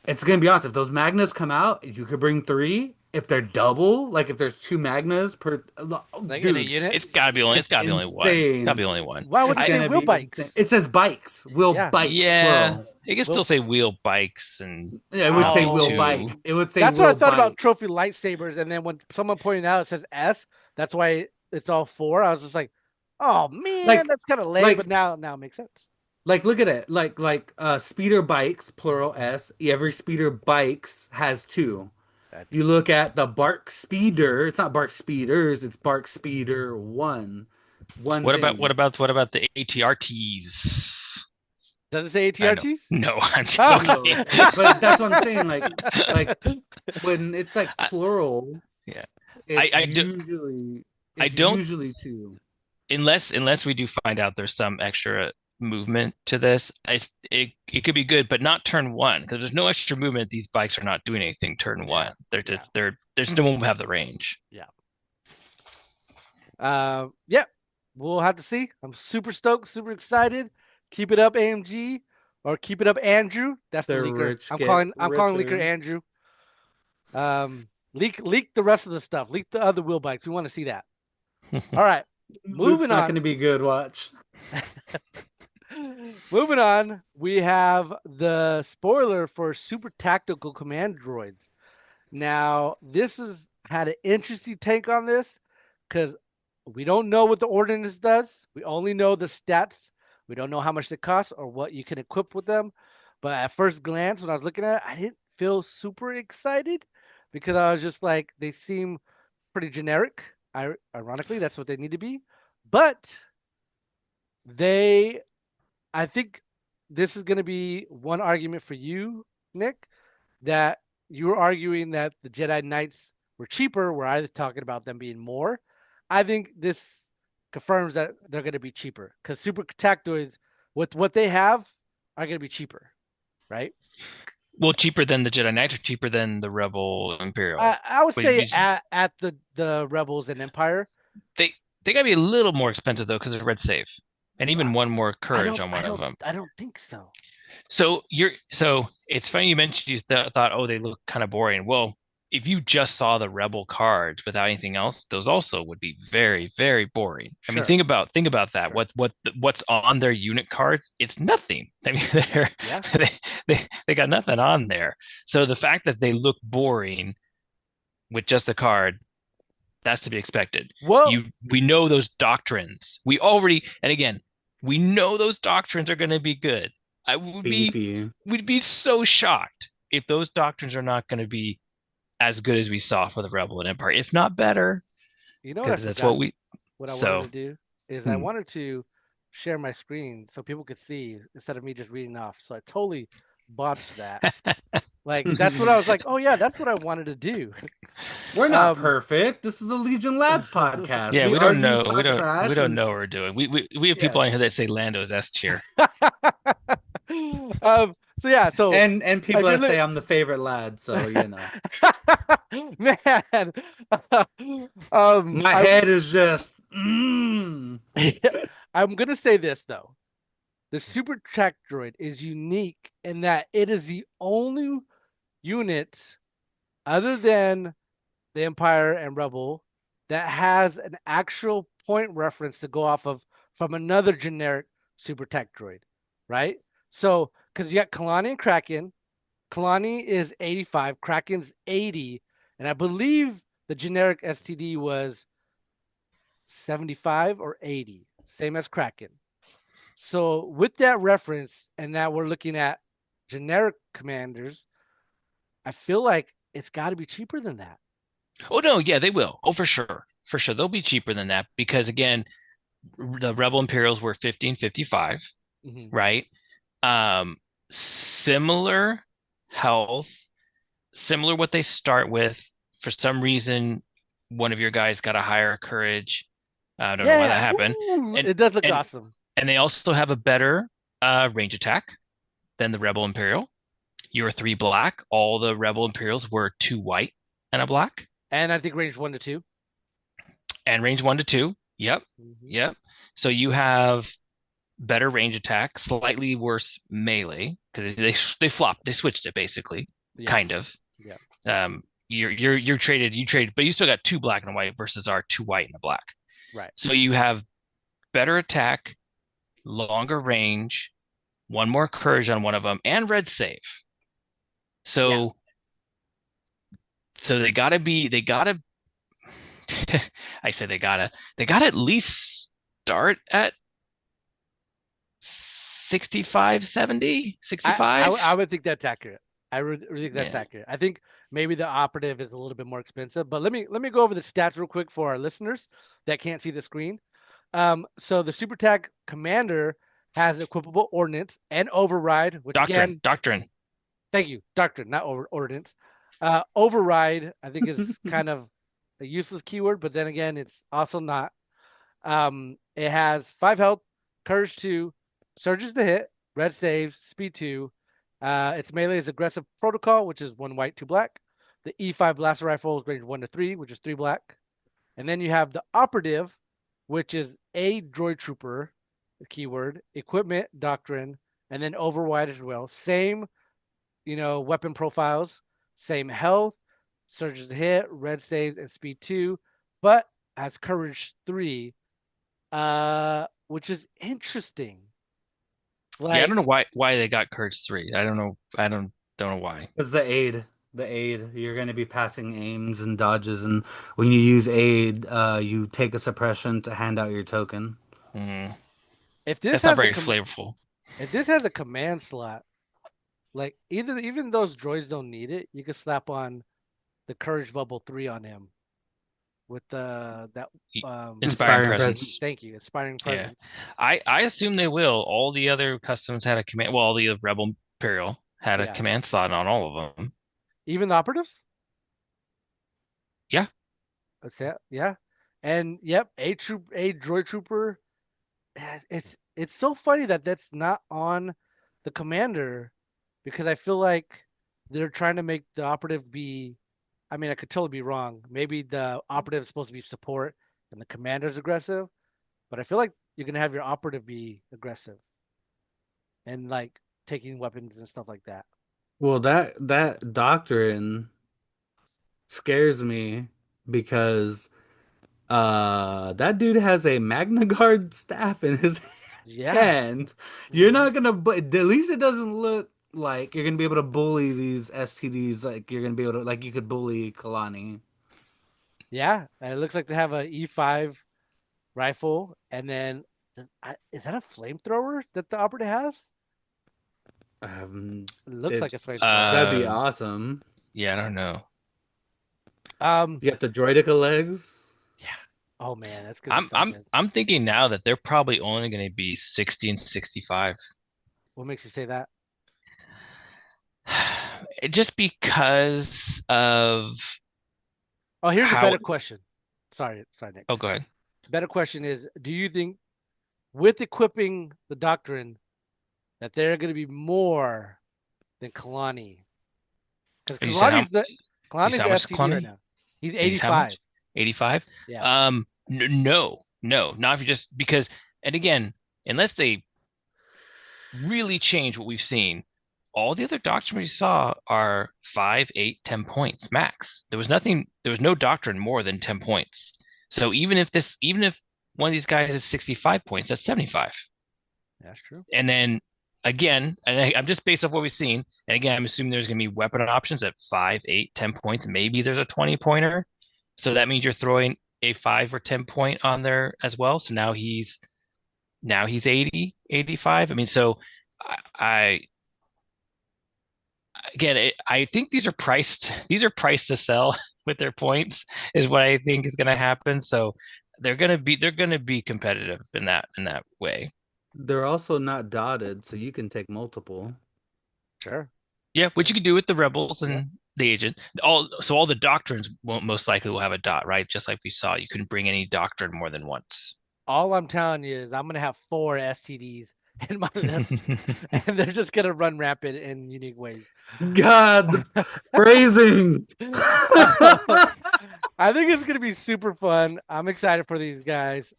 it's gonna be honest. If those Magnas come out, you could bring three. If they're double, like if there's two Magnas per, oh, Like in a dude, unit. It's it's gotta be only one. It's gotta insane. be only one. Why would you It's I say gonna wheel be insane. bikes? It says bikes, wheel Yeah. bikes, Yeah, plural. it can still Well, say wheel bikes and Yeah, it would say maybe wheel oh, two. bike. It would say that's what I wheel thought about bike. trophy lightsabers, and then when someone pointed out it says S, that's why it's all four. I was just like, oh man, Like that's kind of lame. But like now it makes sense. Like look at it. Speeder bikes, plural S. Every speeder bikes has two. You Two. look at the Bark Speeder, it's not Bark Speeders, it's Bark Speeder one. One thing. What about the ATRTs? Does it say I know. ATRTs? No, I'm Oh. joking. But that's what I'm saying. Like when it's like I, plural, yeah. it's I do usually I it's don't usually two. unless we do find out there's some extra movement to this. It could be good, but not turn one because there's no extra movement. These bikes are not doing anything turn Yeah. one. They're Yeah. just there's no one who have the range. Yeah. Yeah. We'll have to see. I'm super stoked, super excited. Keep it up, AMG, or keep it up, Andrew. That's the The leaker. rich get I'm calling leaker richer. Andrew. Leak the rest of the stuff. Leak the other wheel bikes. We want to see that. All right. Luke's Moving not on. gonna be good, watch. Moving on, we have the spoiler for Super Tactical Command Droids. Now, this has had an interesting take on this because we don't know what the ordinance does. We only know the stats. We don't know how much they cost or what you can equip with them. But at first glance, when I was looking at it, I didn't feel super excited because I was just like, they seem pretty generic. Ironically, that's what they need to be. But they I think this is going to be one argument for you, Nick, that you were arguing that the Jedi Knights were cheaper, where I was talking about them being more. I think this confirms that they're going to be cheaper because Super Tactoids, with what they have, are going to be cheaper, right? Well, cheaper than the Jedi Knights or cheaper than the Rebel Imperial. I would But say at the Rebels and Empire. they they gotta be a little more expensive though because of red save, and even one more I courage don't on I one of don't them. I don't think so. So it's funny you mentioned thought, oh, they look kind of boring. Well, if you just saw the Rebel cards without anything else, those also would be very, very boring. I mean, Sure, think about that. sure. What's on their unit cards? It's nothing. I mean, Yeah. they got nothing on there. So the fact that they look boring with just a card, that's to be expected. Well, We know those doctrines. And again, we know those doctrines are going to be good. I would be Beefy. we'd be so shocked if those doctrines are not going to be as good as we saw for the Rebel and Empire, if not better, you know what I because that's forgot? what we. What I wanted So, to do is I hmm. wanted to share my screen so people could see instead of me just reading off. So I totally botched that. Like that's what I was like, oh yeah, that's what I wanted to do. We're not Um perfect. This is the Legion Lads podcast. Yeah, We we don't argue, know. talk We trash, don't and know what we're doing. We have yeah, people on here that say Lando's S tier. so yeah, so and I people did that look say I'm the favorite lad. So you know, man. my I head is just. I'm gonna say this though. The Super Track Droid is unique in that it is the only unit other than the Empire and Rebel that has an actual point reference to go off of from another generic Super Tech Droid, right? So, because you got Kalani and Kraken, Kalani is 85, Kraken's 80, and I believe the generic STD was 75 or 80, same as Kraken. So, with that reference, and that we're looking at generic commanders, I feel like it's got to be cheaper than that. Oh no, yeah, they will. Oh, for sure. For sure. They'll be cheaper than that because again, the Rebel Imperials were 1555, Mm-hmm. right? Um similar health, similar what they start with. For some reason, one of your guys got a higher courage. I don't know why that Yeah. happened. Ooh, And it does look and awesome. and they also have a better range attack than the Rebel Imperial. You were three black. All the Rebel Imperials were two white and a black. And I think range 1 to 2. And range one to two. Yep. Hmm. Yep. So you have better range attack, slightly worse melee because they flopped, they switched it basically, Yeah. kind of. Yeah. You're traded, you traded, but you still got two black and a white versus our two white and a black. Right. So you have better attack, longer range, one more courage on one of them, and red save. Yeah. So they gotta I say they gotta at least start at 65, 70, I 65. would think that's accurate. I really think that's Yeah. accurate. I think maybe the operative is a little bit more expensive, but let me go over the stats real quick for our listeners that can't see the screen. So the Super Tag Commander has equipable ordnance and override, which Doctrine, again, doctrine. thank you, doctrine, not ordnance. Override, I think is kind of a useless keyword, but then again, it's also not. It has 5 health, courage 2, surges to hit, red saves, speed 2. Its melee is aggressive protocol, which is 1 white, 2 black. The E5 blaster rifle is range 1 to 3, which is 3 black. And then you have the operative, which is a droid trooper, the keyword, equipment, doctrine, and then override as well. Same, weapon profiles, same health, surges to hit, red saves, and speed 2, but has courage 3, which is interesting. Yeah, I don't Like, know why they got Courage 3. I don't know. I don't know why. It's the aid. You're going to be passing aims and dodges, and when you use aid, you take a suppression to hand out your token. Mm, if this that's not has a very flavorful. if this has a command slot, like either even those droids don't need it, you can slap on the courage bubble 3 on him with the that Inspiring Inspiring presence. presence. thank you, inspiring Yeah. presence. I assume they will. All the other customs had a command. Well, all the Rebel Imperial had a Yeah, command slot on all of them. even the operatives. Yeah. That's it. Yeah, and yep, a droid trooper. It's so funny that that's not on the commander because I feel like they're trying to make the operative be. I mean, I could totally be wrong. Maybe the operative is supposed to be support and the commander's aggressive, but I feel like you're gonna have your operative be aggressive and like taking weapons and stuff like that. Well, that doctrine scares me because that dude has a Magna Guard staff in his Yeah. hand. You're Hmm. not gonna, but at least it doesn't look like you're gonna be able to bully these STDs. Like you're gonna be able to, like you could bully Kalani. Yeah. And it looks like they have a E5 rifle, and then is that a flamethrower that the operative has? It looks It like a flamethrower. That'd be Uh, awesome. yeah, I don't know. Um, You got the droidica legs. yeah. Oh man, that's gonna be something. I'm thinking now that they're probably only going to be 60 and 65. What makes you say that? Just because of Oh, here's a how. better question. Sorry, Nick. Oh, go ahead. Better question is, do you think with equipping the doctrine that they're going to be more than Kalani? Because You said how you Kalani's said the how much STD right Clooney? now. He's And he's how 85. much? 85? Yeah. No, no, not if you just because, and again, unless they really change what we've seen, all the other doctrine we saw are 5, 8, 10 points max. There was no doctrine more than 10 points. So even if one of these guys is 65 points, that's 75. That's true. And then again, I'm just based off what we've seen. And again, I'm assuming there's going to be weapon options at 5, 8, 10 points. Maybe there's a 20 pointer. So that means you're throwing a 5 or 10 point on there as well. So now he's 80, 85. I mean, so I again, I think these are priced to sell with their points is what I think is going to happen. So they're going to be competitive in that way. They're also not dotted, so you can take multiple. Sure. Yeah, which you could do with the rebels Yeah. and the agent. All the doctrines won't most likely will have a dot, right? Just like we saw, you couldn't bring any doctrine more than once. All I'm telling you is I'm gonna have four STDs in my list, and they're just gonna run rampant in unique ways. God, the phrasing. I think it's gonna be super fun. I'm excited for these guys.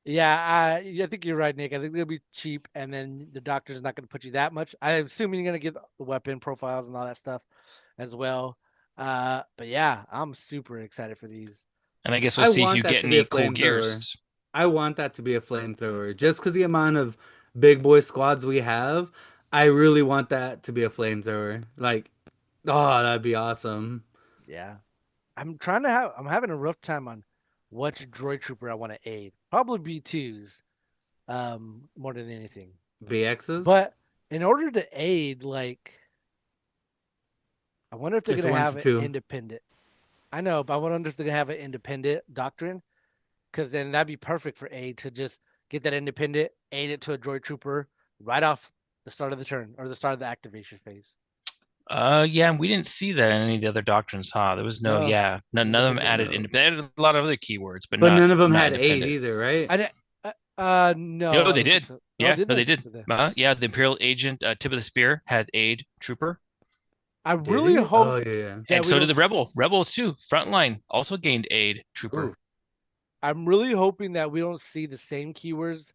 Yeah, I think you're right, Nick. I think they'll be cheap, and then the doctor's not gonna put you that much. I'm assuming you're gonna get the weapon profiles and all that stuff as well. But yeah, I'm super excited for these. And I guess we'll I see if want you that get to be a any cool flamethrower. gears. I want that to be a flamethrower. Just because the amount of big boy squads we have, I really want that to be a flamethrower. Like, oh, that'd be awesome. Yeah. I'm having a rough time on which droid trooper I want to aid. Probably B2s, more than anything. BXs? But in order to aid, like, I wonder if they're It's gonna one have to an two. independent. I know, but I wonder if they're gonna have an independent doctrine, because then that'd be perfect for aid to just get that independent, aid it to a droid trooper right off the start of the turn or the start of the activation phase. Yeah, we didn't see that in any of the other doctrines, huh? There was no, No, yeah, none of them independent. added No. independent. Added a lot of other keywords, but But not none of them not had aid independent. either, right? I didn't. No, No, I they don't think did. so. Oh, Yeah, didn't no, they they? did. Did they? Yeah, the Imperial agent, Tip of the Spear, had aid trooper, I Did really he? hope Oh, yeah, that and we so don't. did the Rebels too. Frontline also gained aid yeah. trooper. Ooh, I'm really hoping that we don't see the same keywords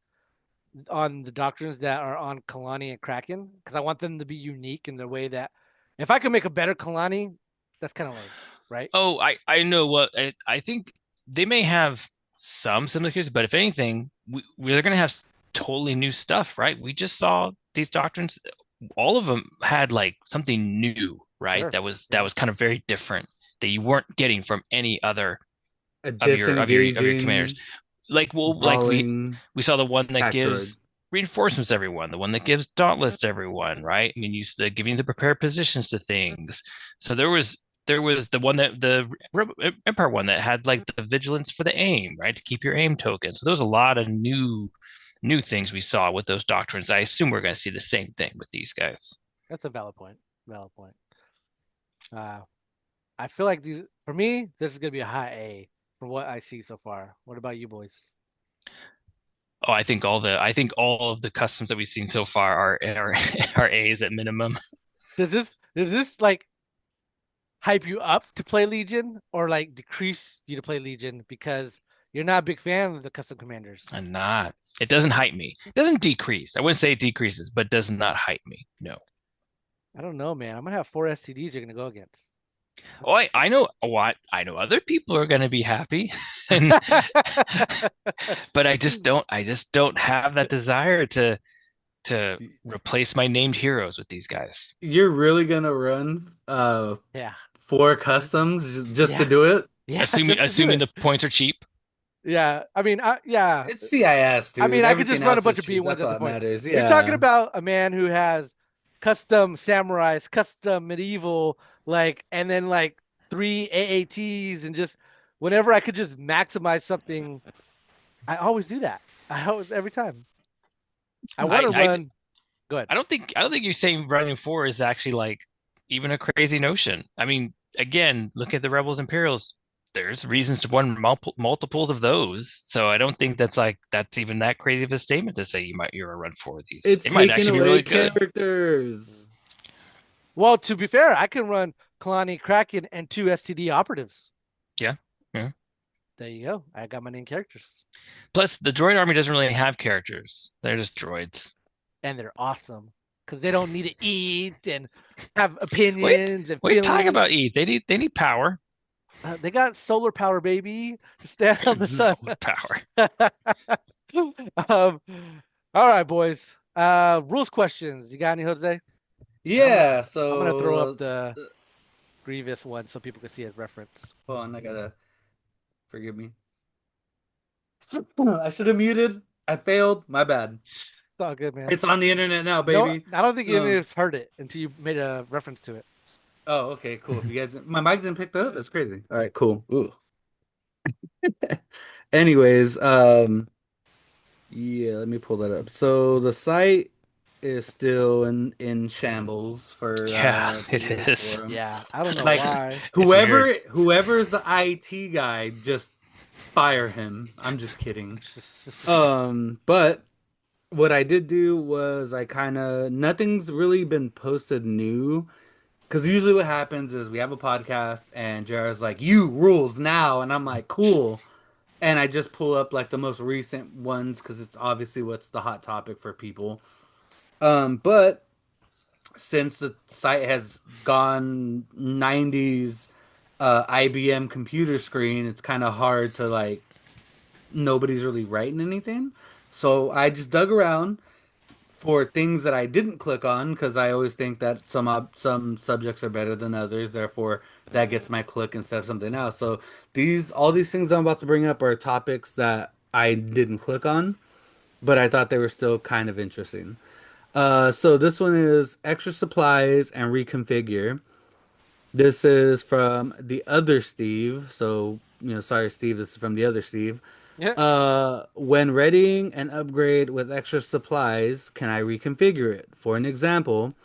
on the doctrines that are on Kalani and Kraken, because I want them to be unique in the way that if I can make a better Kalani, that's kind of lame, right? Oh, I know what I think they may have some similarities, but if anything, we're going to have totally new stuff, right? We just saw these doctrines, all of them had like something new, right? Sure. That Yeah. was kind of very different that you weren't getting from any other a of your commanders. disengaging, Like like brawling we saw the one that pack droid. gives reinforcements to everyone, the one that gives dauntless to everyone, right? I mean, you the giving the prepared positions to things. So there was the one that the Empire one that had like the vigilance for the aim, right, to keep your aim token. So there was a lot of new things we saw with those doctrines. I assume we're going to see the same thing with these guys. That's a valid point. Valid point. Uh, I feel like these for me, this is gonna be a high A from what I see so far. What about you boys? Oh, I think all of the customs that we've seen so far are A's at minimum. Does this like hype you up to play Legion or like decrease you to play Legion because you're not a big fan of the custom commanders? I'm not. It doesn't hype me. It doesn't decrease. I wouldn't say it decreases, but does not hype me. No. I don't know, man. I'm gonna have four STDs you're gonna go against. Oh, I know what I know other people are going to be happy. And but I just don't have that desire to replace my named heroes with these guys. You're really gonna run Yeah, four customs just to yeah, do it? yeah. Just to do Assuming it. the points are cheap. Yeah, I mean, yeah. It's CIS, I mean, dude. I could just Everything run a else bunch is of B cheap. ones That's at all the that point. matters. You're talking Yeah. about a man who has custom samurais, custom medieval, like, and then like three AATs, and just whenever I could just maximize something, I always do that. I always every time. I want to I run. Go ahead. I don't think you're saying running four is actually like even a crazy notion. I mean, again, look at the Rebels Imperials. There's reasons to run multiples of those. So I don't think that's even that crazy of a statement to say you're a run four of these. It's It might taking actually be away really good. characters. Well, to be fair, I can run Kalani Kraken and two STD operatives. Yeah. Yeah. There you go. I got my name characters, Plus, the droid army doesn't really have characters. They're just droids. and they're awesome because they don't need to eat and have Wait, opinions and what are you talking about, feelings. E? They need power. They got solar power, baby. Stand on the sun. Solar power. um, all right, boys. Rules questions. You got any, Jose? And Yeah, I'm gonna throw up so the Grievous one so people can see his reference. hold on, I gotta forgive me. I should have muted. I failed. My bad. It's all good, man. It's on the internet now, No, baby. I don't think any Um, of us heard it until you made a reference to it. oh, okay, cool. If you guys, my mic didn't pick that up. That's crazy. All right, cool. Ooh. Anyways, yeah, let me pull that up. So the site. is still in shambles for Yeah, the it US is. forum. Yeah, I don't know Like why. It's weird. whoever's the IT guy, just fire him. I'm just kidding. But what I did do was I kind of nothing's really been posted new because usually what happens is we have a podcast and Jared's like, "You rules now," and I'm like, "Cool." And I just pull up like the most recent ones because it's obviously what's the hot topic for people. But since the site has gone 90s IBM computer screen, it's kind of hard to like nobody's really writing anything. So I just dug around for things that I didn't click on because I always think that some subjects are better than others. Therefore, that gets my click instead of something else. So these all these things I'm about to bring up are topics that I didn't click on, but I thought they were still kind of interesting. So this one is extra supplies and reconfigure. This is from the other Steve. So, sorry, Steve, this is from the other Steve. Yeah. When readying an upgrade with extra supplies, can I reconfigure it? For an example,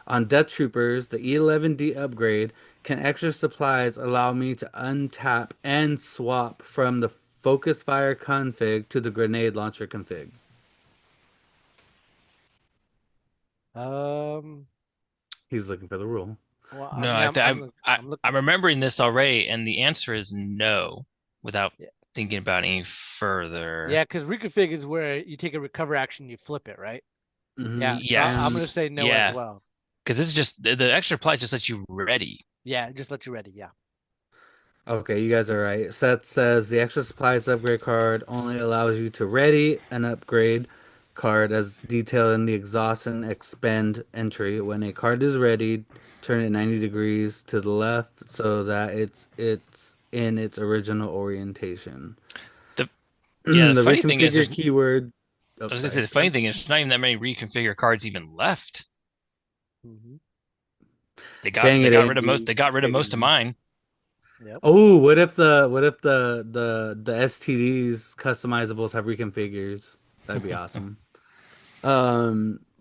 on Death Troopers, the E11D upgrade, can extra supplies allow me to untap and swap from the focus fire config to the grenade launcher config? Um. He's looking for the rule. Well, I No, mean, I th I'm I'm looking. remembering this already, and the answer is no, without Yeah, thinking about any further. yeah, because reconfig is where you take a recover action, you flip it, right? Hmm Yeah. So I'm Yes, gonna say no as yeah, well. because this is just the extra apply just lets you ready. Yeah, just let you ready. Yeah. Okay, you guys are right. Seth says the extra supplies upgrade card only allows you to ready an upgrade card as detailed in the exhaust and expend entry. When a card is ready, turn it 90 degrees to the left so that it's in its original orientation. The Yeah, the The funny thing is, reconfigure keyword. Oh, I was gonna say sorry. the Go funny ahead. thing is, there's not even that many reconfigure cards even left. Hmm. Dang They it, got rid of most. AMD. They got rid of most of Hating. mine. Yep. Oh, what if the STDs customizables have reconfigures? That'd be awesome.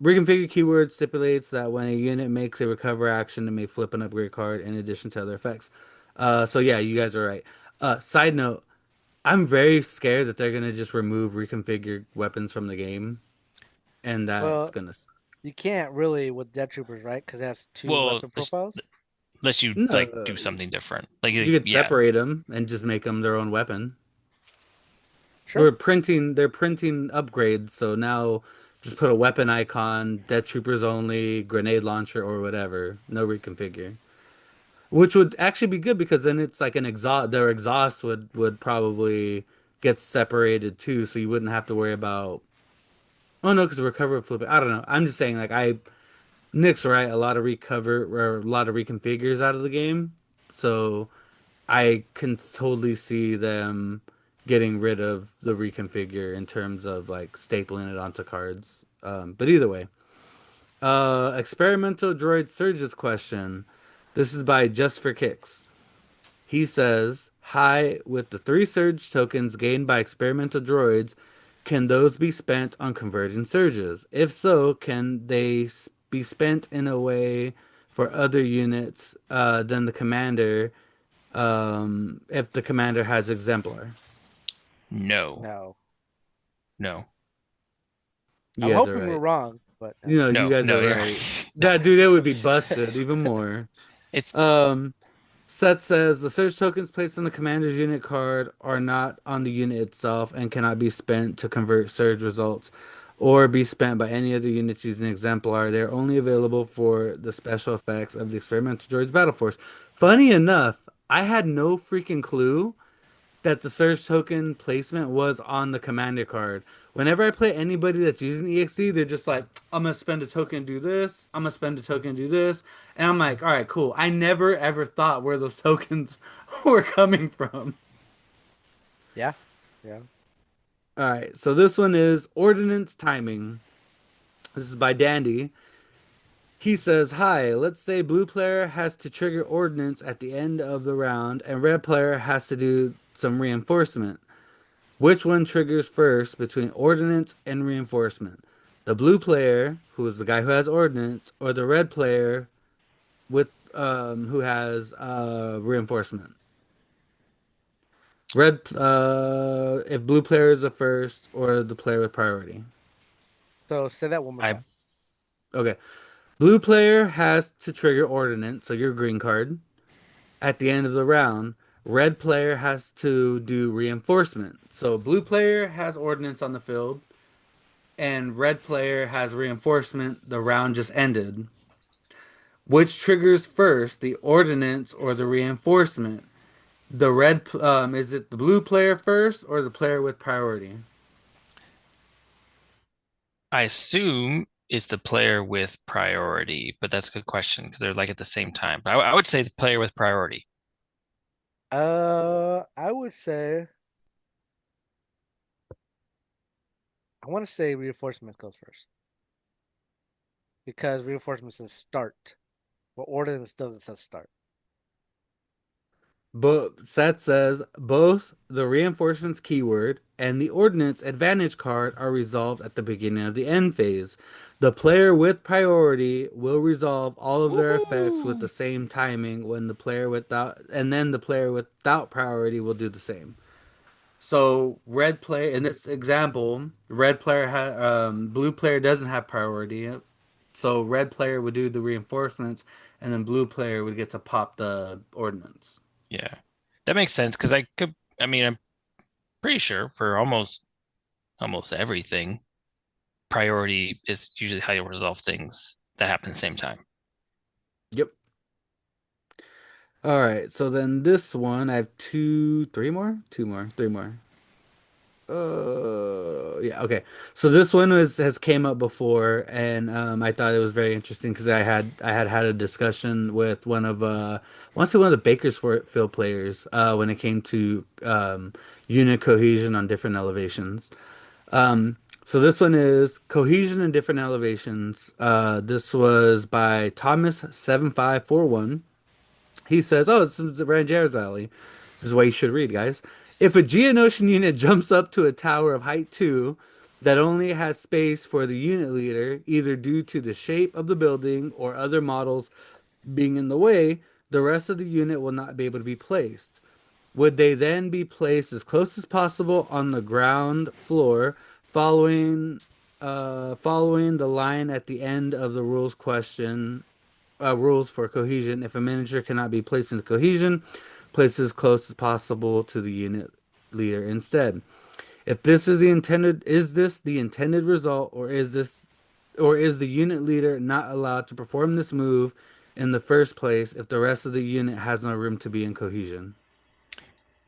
Reconfigure keyword stipulates that when a unit makes a recover action, it may flip an upgrade card in addition to other effects. So yeah, you guys are right. Side note, I'm very scared that they're gonna just remove reconfigured weapons from the game, and that's Well, gonna suck. you can't really with Dead Troopers, right? Because that's two Well, weapon profiles. unless you like No, do something different. Like you could yeah, separate them and just make them their own weapon. Sure. They're printing upgrades, so now just put a weapon icon, Death Troopers only, grenade launcher or whatever. No reconfigure. Which would actually be good because then it's like an exhaust. Their exhaust would probably get separated too, so you wouldn't have to worry about. Oh no, because recover would flip it. I don't know. I'm just saying, like Nick's right. A lot of recover or a lot of reconfigures out of the game, so I can totally see them getting rid of the reconfigure in terms of like stapling it onto cards. But either way, experimental droid surges question. This is by Just for Kicks. He says, "Hi, with the three surge tokens gained by experimental droids, can those be spent on converting surges? If so, can they be spent in a way for other units than the commander if the commander has exemplar?" no, No. no, You I'm guys are hoping we're right. wrong, but no. You no, guys no. are You're right. no. That dude, that would be busted even more. It's Um, Seth says the surge tokens placed on the commander's unit card are not on the unit itself and cannot be spent to convert surge results or be spent by any other units using exemplar. They're only available for the special effects of the experimental droid's battle force. Funny enough, I had no freaking clue that the surge token placement was on the commander card. Whenever I play anybody that's using EXD, they're just like, I'm gonna spend a token and do this. I'm gonna spend a token and do this. And I'm like, all right, cool. I never ever thought where those tokens were coming from. Yeah. Yeah. All right, so this one is ordnance timing. This is by Dandy. He says, "Hi, let's say blue player has to trigger ordnance at the end of the round, and red player has to do some reinforcement. Which one triggers first between ordnance and reinforcement? The blue player who is the guy who has ordnance, or the red player with who has reinforcement. Red if blue player is the first or the player with priority. So say that one more I time. Okay. Blue player has to trigger ordnance, so your green card, at the end of the round. Red player has to do reinforcement. So blue player has ordnance on the field, and red player has reinforcement. The round just ended. Which triggers first, the ordnance or the reinforcement? The red, is it the blue player first or the player with priority? I assume it's the player with priority, but that's a good question because they're like at the same time. But I would say the player with priority. I would say I want to say reinforcement goes first because reinforcement says start, but ordnance doesn't say start. But Seth says both the reinforcements keyword and the ordnance advantage card are resolved at the beginning of the end phase. The player with priority will resolve all of their effects with Woohoo! the same timing when the player without, and then the player without priority will do the same. So red play in this example, red player blue player doesn't have priority. So red player would do the reinforcements, and then blue player would get to pop the ordnance. Yeah, that makes sense because I mean, I'm pretty sure for almost everything, priority is usually how you resolve things that happen at the same time. Yep. All right. So then this one, I have two, three more, two more, three more. Yeah, okay. So this one has came up before, and I thought it was very interesting because I had a discussion with I want to say one of the Bakersfield players when it came to unit cohesion on different elevations. So this one is cohesion in different elevations. This was by Thomas 7541. He says, "Oh, this is Ranger's Alley. This is what you should read, guys. If a Geonosian unit jumps up to a tower of height 2 that only has space for the unit leader, either due to the shape of the building or other models being in the way, the rest of the unit will not be able to be placed. Would they then be placed as close as possible on the ground floor, following following the line at the end of the rules question rules for cohesion. If a miniature cannot be placed into cohesion, place it as close as possible to the unit leader instead. If this is this the intended result, or is the unit leader not allowed to perform this move in the first place if the rest of the unit has no room to be in cohesion?"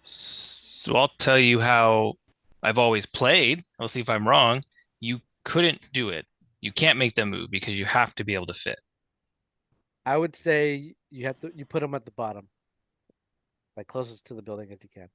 So I'll tell you how I've always played. I'll see if I'm wrong. You couldn't do it. You can't make them move because you have to be able to fit. I would say you put them at the bottom, like closest to the building as you can.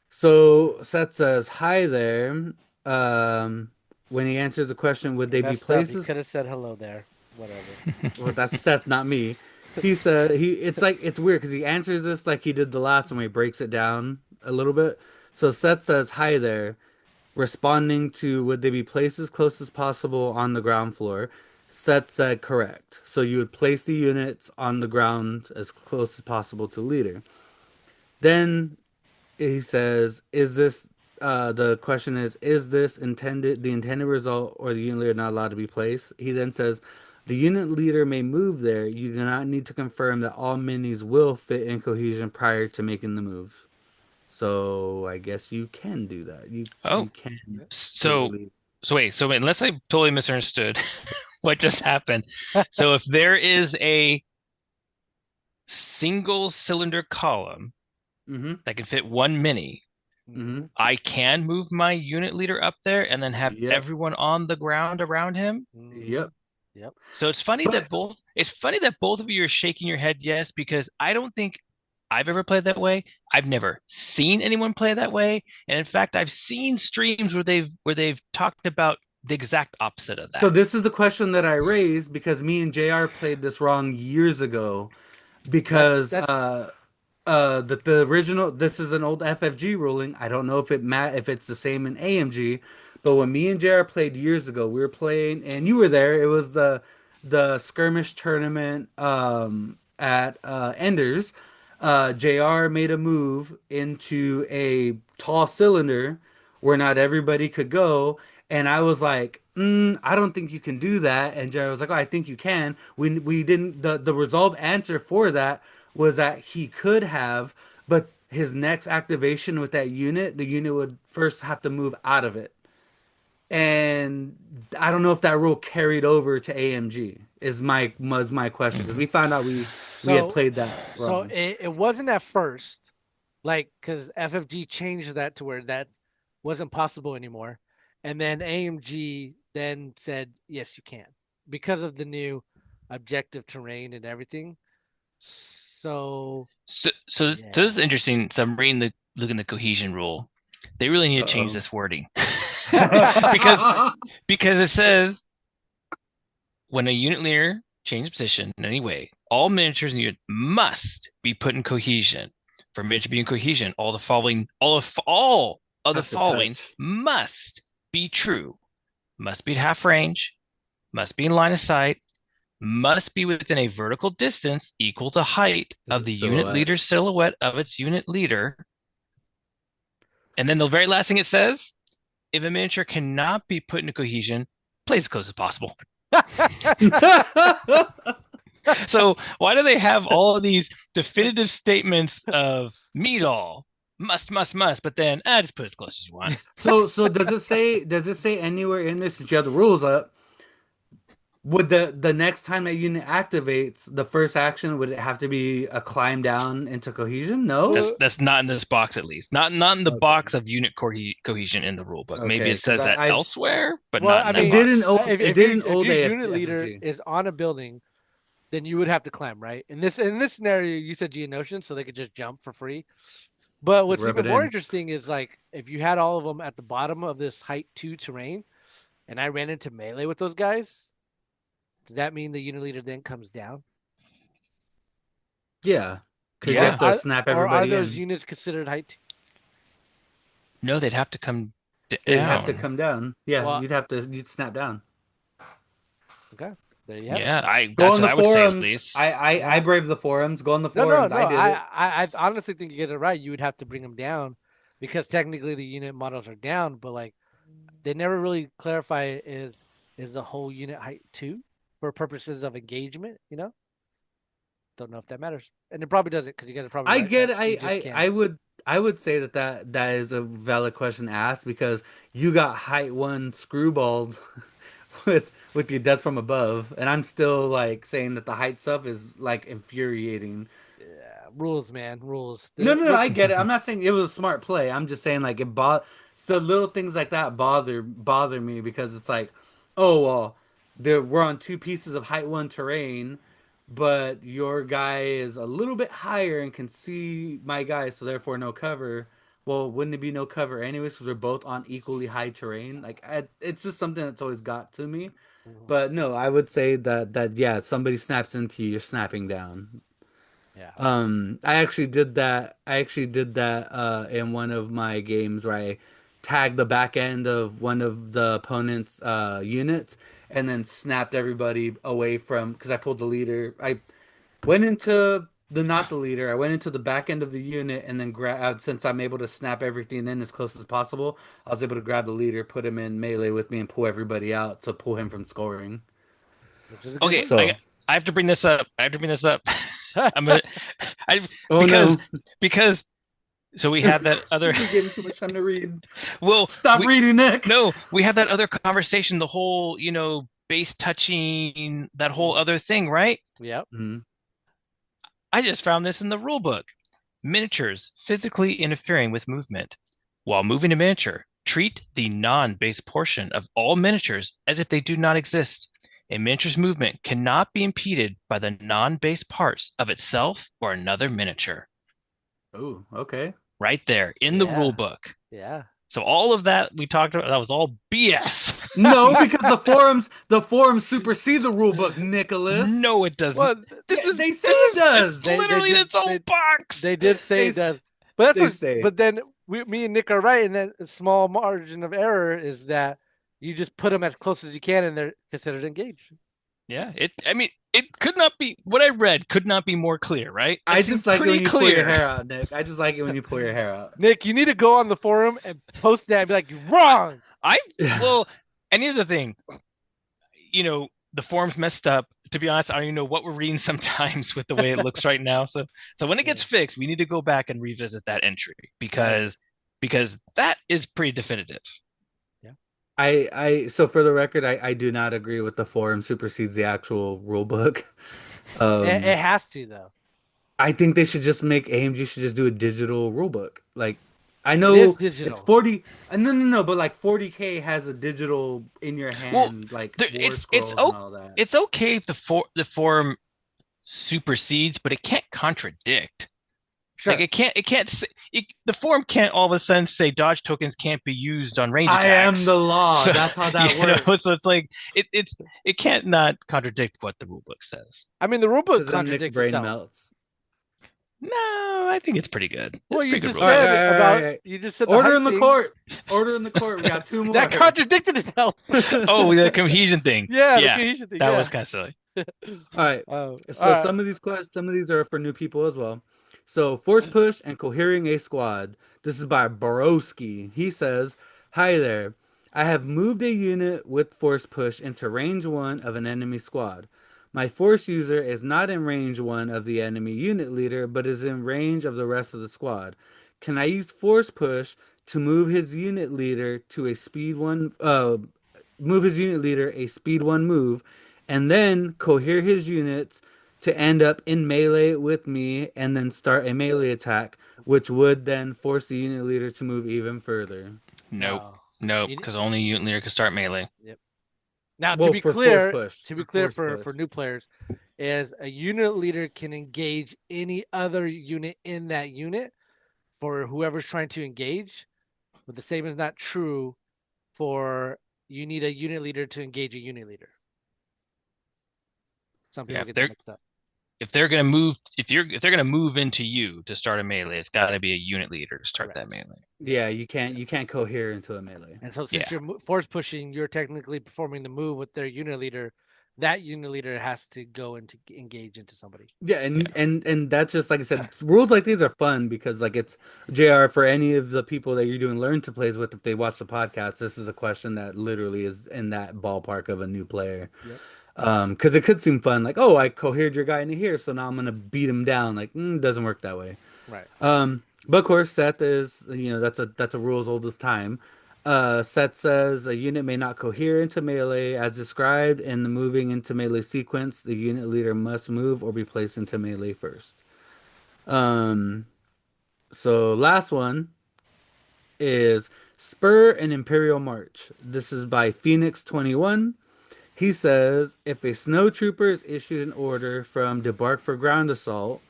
So Seth says, "Hi there." Um, when he answers the question, would You they be messed up. You places? could have said hello there. Whatever. Well, that's Seth, not me. He said he. It's like it's weird because he answers this like he did the last one where he breaks it down a little bit. So Seth says, "Hi there," responding to would they be placed as close as possible on the ground floor. Seth said correct. So you would place the units on the ground as close as possible to leader. Then he says, "Is this?" The question is this intended the intended result, or the unit leader not allowed to be placed? He then says, "The unit leader may move there. You do not need to confirm that all minis will fit in cohesion prior to making the move." So I guess you can do that. You Oh, can take the so lead. so wait, unless I totally misunderstood what just happened. So if there is a single cylinder column Mm-hmm. that can fit one mini, Mm-hmm. Hmm. I can move my unit leader up there and then have Yep. everyone on the ground around him. Hmm. Yep. Yep. So But it's funny that both of you are shaking your head yes, because I don't think I've ever played that way. I've never seen anyone play that way. And in fact, I've seen streams where they've talked about the exact opposite of so that. this is the question that I raised because me and JR played this wrong years ago because That's the original this is an old FFG ruling. I don't know if it's the same in AMG, But when me and JR played years ago, we were playing, and you were there. It was the skirmish tournament at Enders. JR made a move into a tall cylinder where not everybody could go, and I was like, I don't think you can do that. And JR was like, oh, I think you can. We didn't. The resolve answer for that was that he could have, but his next activation with that unit, the unit would first have to move out of it. And I don't know if that rule carried over to AMG is my question because Mhm. we found out we had So played that so wrong. it wasn't at first, like because FFG changed that to where that wasn't possible anymore, and then AMG then said yes you can because of the new objective terrain and everything. So So this is yeah. interesting. So I'm reading the looking at the cohesion rule. They really need to change Uh-oh. this wording because because it says when a unit leader changes position in any way, all miniatures in the unit must be put in cohesion. For a miniature to be in cohesion, all of the Have to following touch. must be true. Must be at half range, must be in line of sight, must be within a vertical distance equal to height of the unit Silhouette. leader's silhouette of its unit leader. And then the very last thing it says, if a miniature cannot be put into cohesion, play as close as possible. So why do they have all of these definitive statements of meet all, must, but then just put as close as you want. So does it say anywhere in this since you have the rules up? Would the next time that unit activates, the first action would it have to be a climb down into cohesion? No. That's Well, that's not in this box at least. Not in the Okay. box of unit cohesion in the rule book. Maybe Okay, it because says that I elsewhere, but well, not I in that it mean, did in box. old it if did you in if old your unit leader FFG. is on a building, then you would have to climb, right? In this scenario, you said Geonosian, so they could just jump for free. But Like what's rub even it more in. interesting is like if you had all of them at the bottom of this height two terrain, and I ran into melee with those guys, does that mean the unit leader then comes down? Yeah, because you Or have Yeah. to are snap or are everybody those in. units considered height two? No, they'd have to come They have to down. come down. Yeah, Well, you'd snap down. okay, there you have it. Yeah, I Go that's on what the I would say at forums. least. I Yeah. brave the forums. Go on the No, no, forums. no. I did it. I honestly think you get it right. You would have to bring them down because technically the unit models are down, but like they never really clarify is the whole unit height two for purposes of engagement. Don't know if that matters, and it probably doesn't because you guys are probably I right get that it. you just I can. would say that is a valid question asked because you got height one screwballed with your death from above, and I'm still like saying that the height stuff is like infuriating. Yeah, rules, man, rules. No, The no, no, what I get it. I'm not saying it was a smart play. I'm just saying like so little things like that bother me because it's like, oh well, we're on two pieces of height one terrain, but your guy is a little bit higher and can see my guy, so therefore no cover. Well, wouldn't it be no cover anyways because we're both on equally high terrain? Like it's just something that's always got to me. Mhm. But no, I would say that yeah, somebody snaps into you, you're snapping down. Yeah. I actually did that in one of my games where I tagged the back end of one of the opponent's units and then snapped everybody away from because I pulled the leader. I went into the not the leader. I went into the back end of the unit and then since I'm able to snap everything in as close as possible, I was able to grab the leader, put him in melee with me, and pull everybody out to pull him from scoring. Which is a good Okay, move. I So, I have to bring this up. I have to bring this up. I'm gonna I oh because no, because so we had that other you're getting too much time to read. well Stop we reading, Nick. no we had that other conversation, the whole base touching, that whole Mhm. other thing, right? Yep. Mhm. I just found this in the rule book. Miniatures physically interfering with movement. While moving a miniature, treat the non-base portion of all miniatures as if they do not exist. A miniature's movement cannot be impeded by the non-base parts of itself or another miniature. Oh, okay. Right there in the rule Yeah. book. Yeah. So all of that we talked about, that was all BS. No, because the forums supersede the rule book, Nicholas. No, it doesn't. Well, This Yeah, is they say this it is it's does. they literally in did its own box. they did say They that, but that's they what. say But then me and Nick are right, and that small margin of error is that you just put them as close as you can, and they're considered engaged. Yeah, I mean, it could not be what I read could not be more clear, right? I It just seemed like it pretty when you pull your clear. hair out, Nick. I just like it when you pull your hair out. Nick, you need to go on the forum and post that and be like, "You're wrong." I well, and here's the thing, the form's messed up. To be honest, I don't even know what we're reading sometimes with the way it looks right now. So when it Yeah. gets fixed, we need to go back and revisit that entry Right. because that is pretty definitive. Yeah. So for the record, I do not agree with the forum supersedes the actual rule book. It has to though. I think they should just make AMG should just do a digital rule book. Like, I It is know it's digital. 40, no, but like 40K has a digital in your Well, hand, like there, war scrolls and all that. it's okay if the form supersedes, but it can't contradict. Like Sure. it can't say, the form can't all of a sudden say dodge tokens can't be used on range I am attacks. the law. So That's how that works. so it's like it can't not contradict what the rule book says. I mean, the rulebook Because then Nick's contradicts brain itself. melts. No, I think it's pretty good. Well, It's a you pretty good just rule. All right, said all right, all right, about all right. you just said the Order height in the thing court. Order in the court. We got two more. that contradicted itself. Oh, the cohesion thing. Yeah, the Yeah, cohesion thing. that Yeah. was kind of silly. All right. All So right. some of these are for new people as well. So force push and cohering a squad. This is by Borowski. He says, "Hi there. I have moved a unit with force push into range one of an enemy squad. My force user is not in range one of the enemy unit leader, but is in range of the rest of the squad. Can I use force push to move his unit leader to a speed one? Move his unit leader a speed one move, and then cohere his units to end up in melee with me and then start a melee attack, which would then force the unit leader to move even further." Nope, No. nope, You, because only unit leader can start melee. yep. Now, Well, for force push. to be For clear force for push. new players, is a unit leader can engage any other unit in that unit for whoever's trying to engage, but the same is not true for you need a unit leader to engage a unit leader. Some Yeah, people get that mixed up. if they're gonna move if they're gonna move into you to start a melee, it's got to be a unit leader to start that Correct. melee. Yeah, Yes. you can't cohere into a melee. And so Yeah, since you're force pushing, you're technically performing the move with their unit leader. That unit leader has to go and to engage into somebody. Yeah, yeah, and that's just like I said, rules like these are fun because like it's JR for any of the people that you're doing learn to plays with if they watch the podcast, this is a question that literally is in that ballpark of a new player. Yep. Because it could seem fun, like, oh, I cohered your guy into here, so now I'm gonna beat him down. Like, doesn't work that way. Right. But of course, Seth is, that's a rule as old as time. Seth says a unit may not cohere into melee as described in the moving into melee sequence. The unit leader must move or be placed into melee first. Um, so last one is Spur and Imperial March. This is by Phoenix 21. He says if a snow trooper is issued an order from debark for ground assault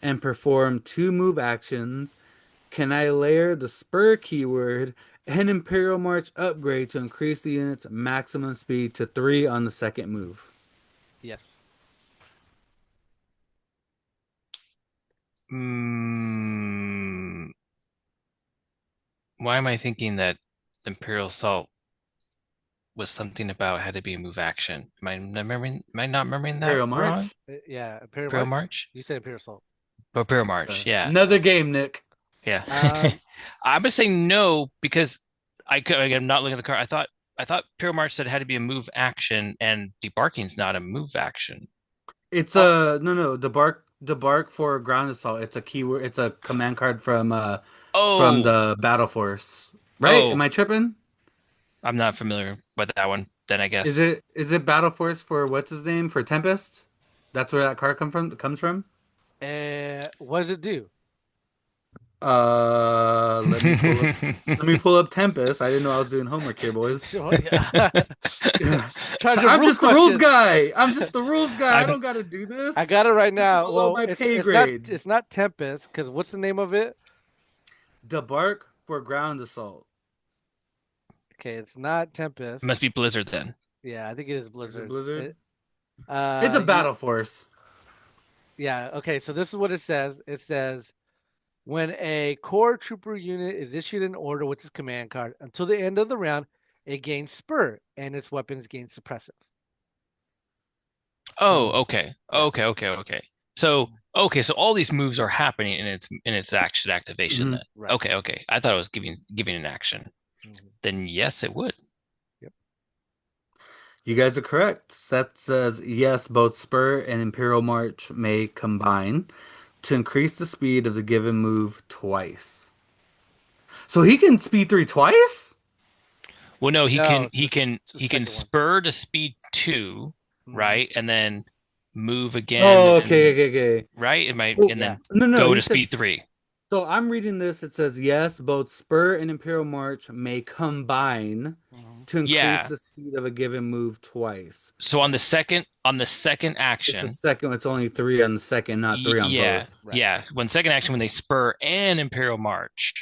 and perform two move actions, can I layer the spur keyword and Imperial March upgrade to increase the unit's maximum speed to 3 on the second move? Yes. mm, why am I thinking that the Imperial Assault was something about had to be a move action? Am I not remembering that Imperial wrong? March? Yeah. Imperial Imperial March. March? You said Imperial Assault. Imperial March, yeah. Another game, Nick. Yeah. Um. I'm gonna say no because I'm not looking at the card. I thought Imperial March said it had to be a move action, and debarking's not a move action. It's Oh, a no, the bark for ground assault. It's a keyword. It's a command card from Oh, the battle force. Right? Am oh, I tripping? I'm not familiar with that one. Then I Is guess. it battle force for what's his name for Tempest? That's where that card comes from. what does it do? Let me pull up Tempest. I didn't know I was doing homework here, boys. Yeah. Charge of I'm rule just the rules questions. guy. I'm just the rules guy. I I'm don't got to do I this. got it right This is now. below Well, my it's pay grade. it's not Tempest because what's the name of it? Debark for ground assault. Okay, it's not It Tempest. must be Blizzard then. Yeah, I think it is Is it Blizzard. Blizzard? It's a You battle force. yeah. Okay, so this is what it says. It says When a core trooper unit is issued an order with its command card, until the end of the round, it gains spur and its weapons gain suppressive. Oh, okay. Yeah. Okay. So, okay, so all these moves are happening in its action activation Mhm. then. Right. Okay. I thought it was giving an action. Mhm. Then yes, it would. Yep. You guys are correct. Seth says yes, both Spur and Imperial March may combine to increase the speed of the given move twice. So he can speed 3 twice? Well, no, No, it's the he can second one. spur to speed 2, Mhm. right? And then move again Oh, and okay. right? It might Well, and Yeah. then no, go he to said. speed 3. So I'm reading this. It says yes, both Spur and Imperial March may combine Mhm. to increase Yeah. the speed of a given move twice. So on the second It's the action, second. It's only 3 on the second, not 3 on both. Right. yeah. When second action, when they spur and Imperial March,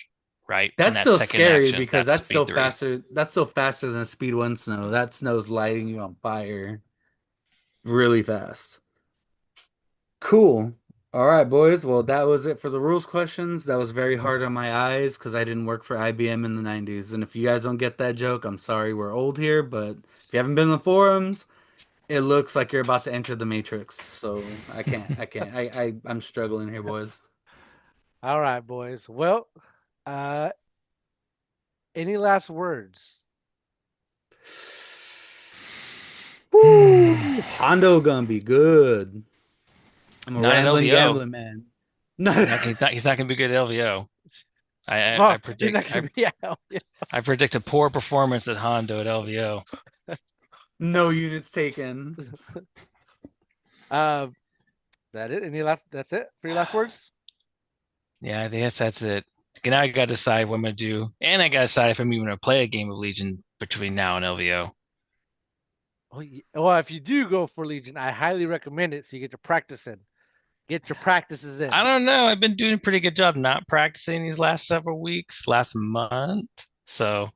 right? In That's that still second scary action, because that's that's speed still 3. faster. That's still faster than Speed 1 snow. That snow's lighting you on fire really fast. Cool. All right, boys. Well, that was it for the rules questions. That was very hard on my eyes because I didn't work for IBM in the 90s. And if you guys don't get that joke, I'm sorry we're old here, but if you haven't been in the forums, it looks like you're about to enter the Matrix. So I'm struggling here, boys. All right, boys. Well, uh, any last words? Woo! Hondo gonna be good. I'm a Not at rambling LVO. gambling man. No, He's not going to be good at LVO. Oh, he's not gonna be out. Yeah. I predict a poor performance at Hondo at LVO. no units taken. Um, that it? Any last? That's it for your last words? Yeah, I guess that's it. Now I gotta decide what I'm gonna do, and I gotta decide if I'm even gonna play a game of Legion between now and LVO. Oh, well, if you do go for Legion, I highly recommend it so you get your practice in. Get your practices in. I don't know. I've been doing a pretty good job not practicing these last several weeks, last month. So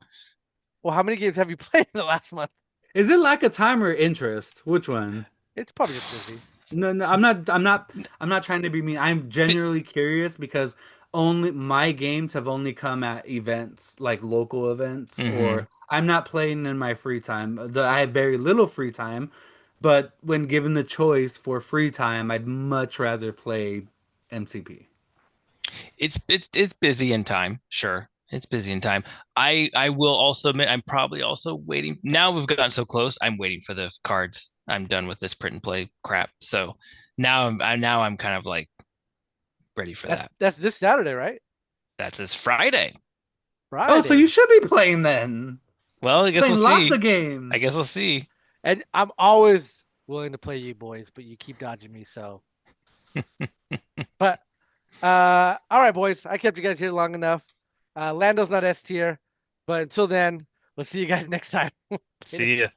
Well, how many games have you played in the last month? Is it lack of time or interest? Which one? It's probably just busy. No, I'm not trying to be mean. I'm genuinely curious because only my games have only come at events, like local events, hmm or I'm not playing in my free time. I have very little free time, but when given the choice for free time, I'd much rather play MCP. it's busy in time. Sure, it's busy in time. I will also admit I'm probably also waiting. Now we've gotten so close. I'm waiting for the cards. I'm done with this print and play crap. So now I'm kind of like ready for that. That's this Saturday, right? That's this Friday. Oh, so you Friday. should be playing then. Well, I guess we'll Playing lots see. of I guess we'll games. see. And I'm always willing to play you boys, but you keep dodging me. So, but all right, boys. I kept you guys here long enough. Lando's not S tier, but until then, we'll see you guys next time. Later. See ya.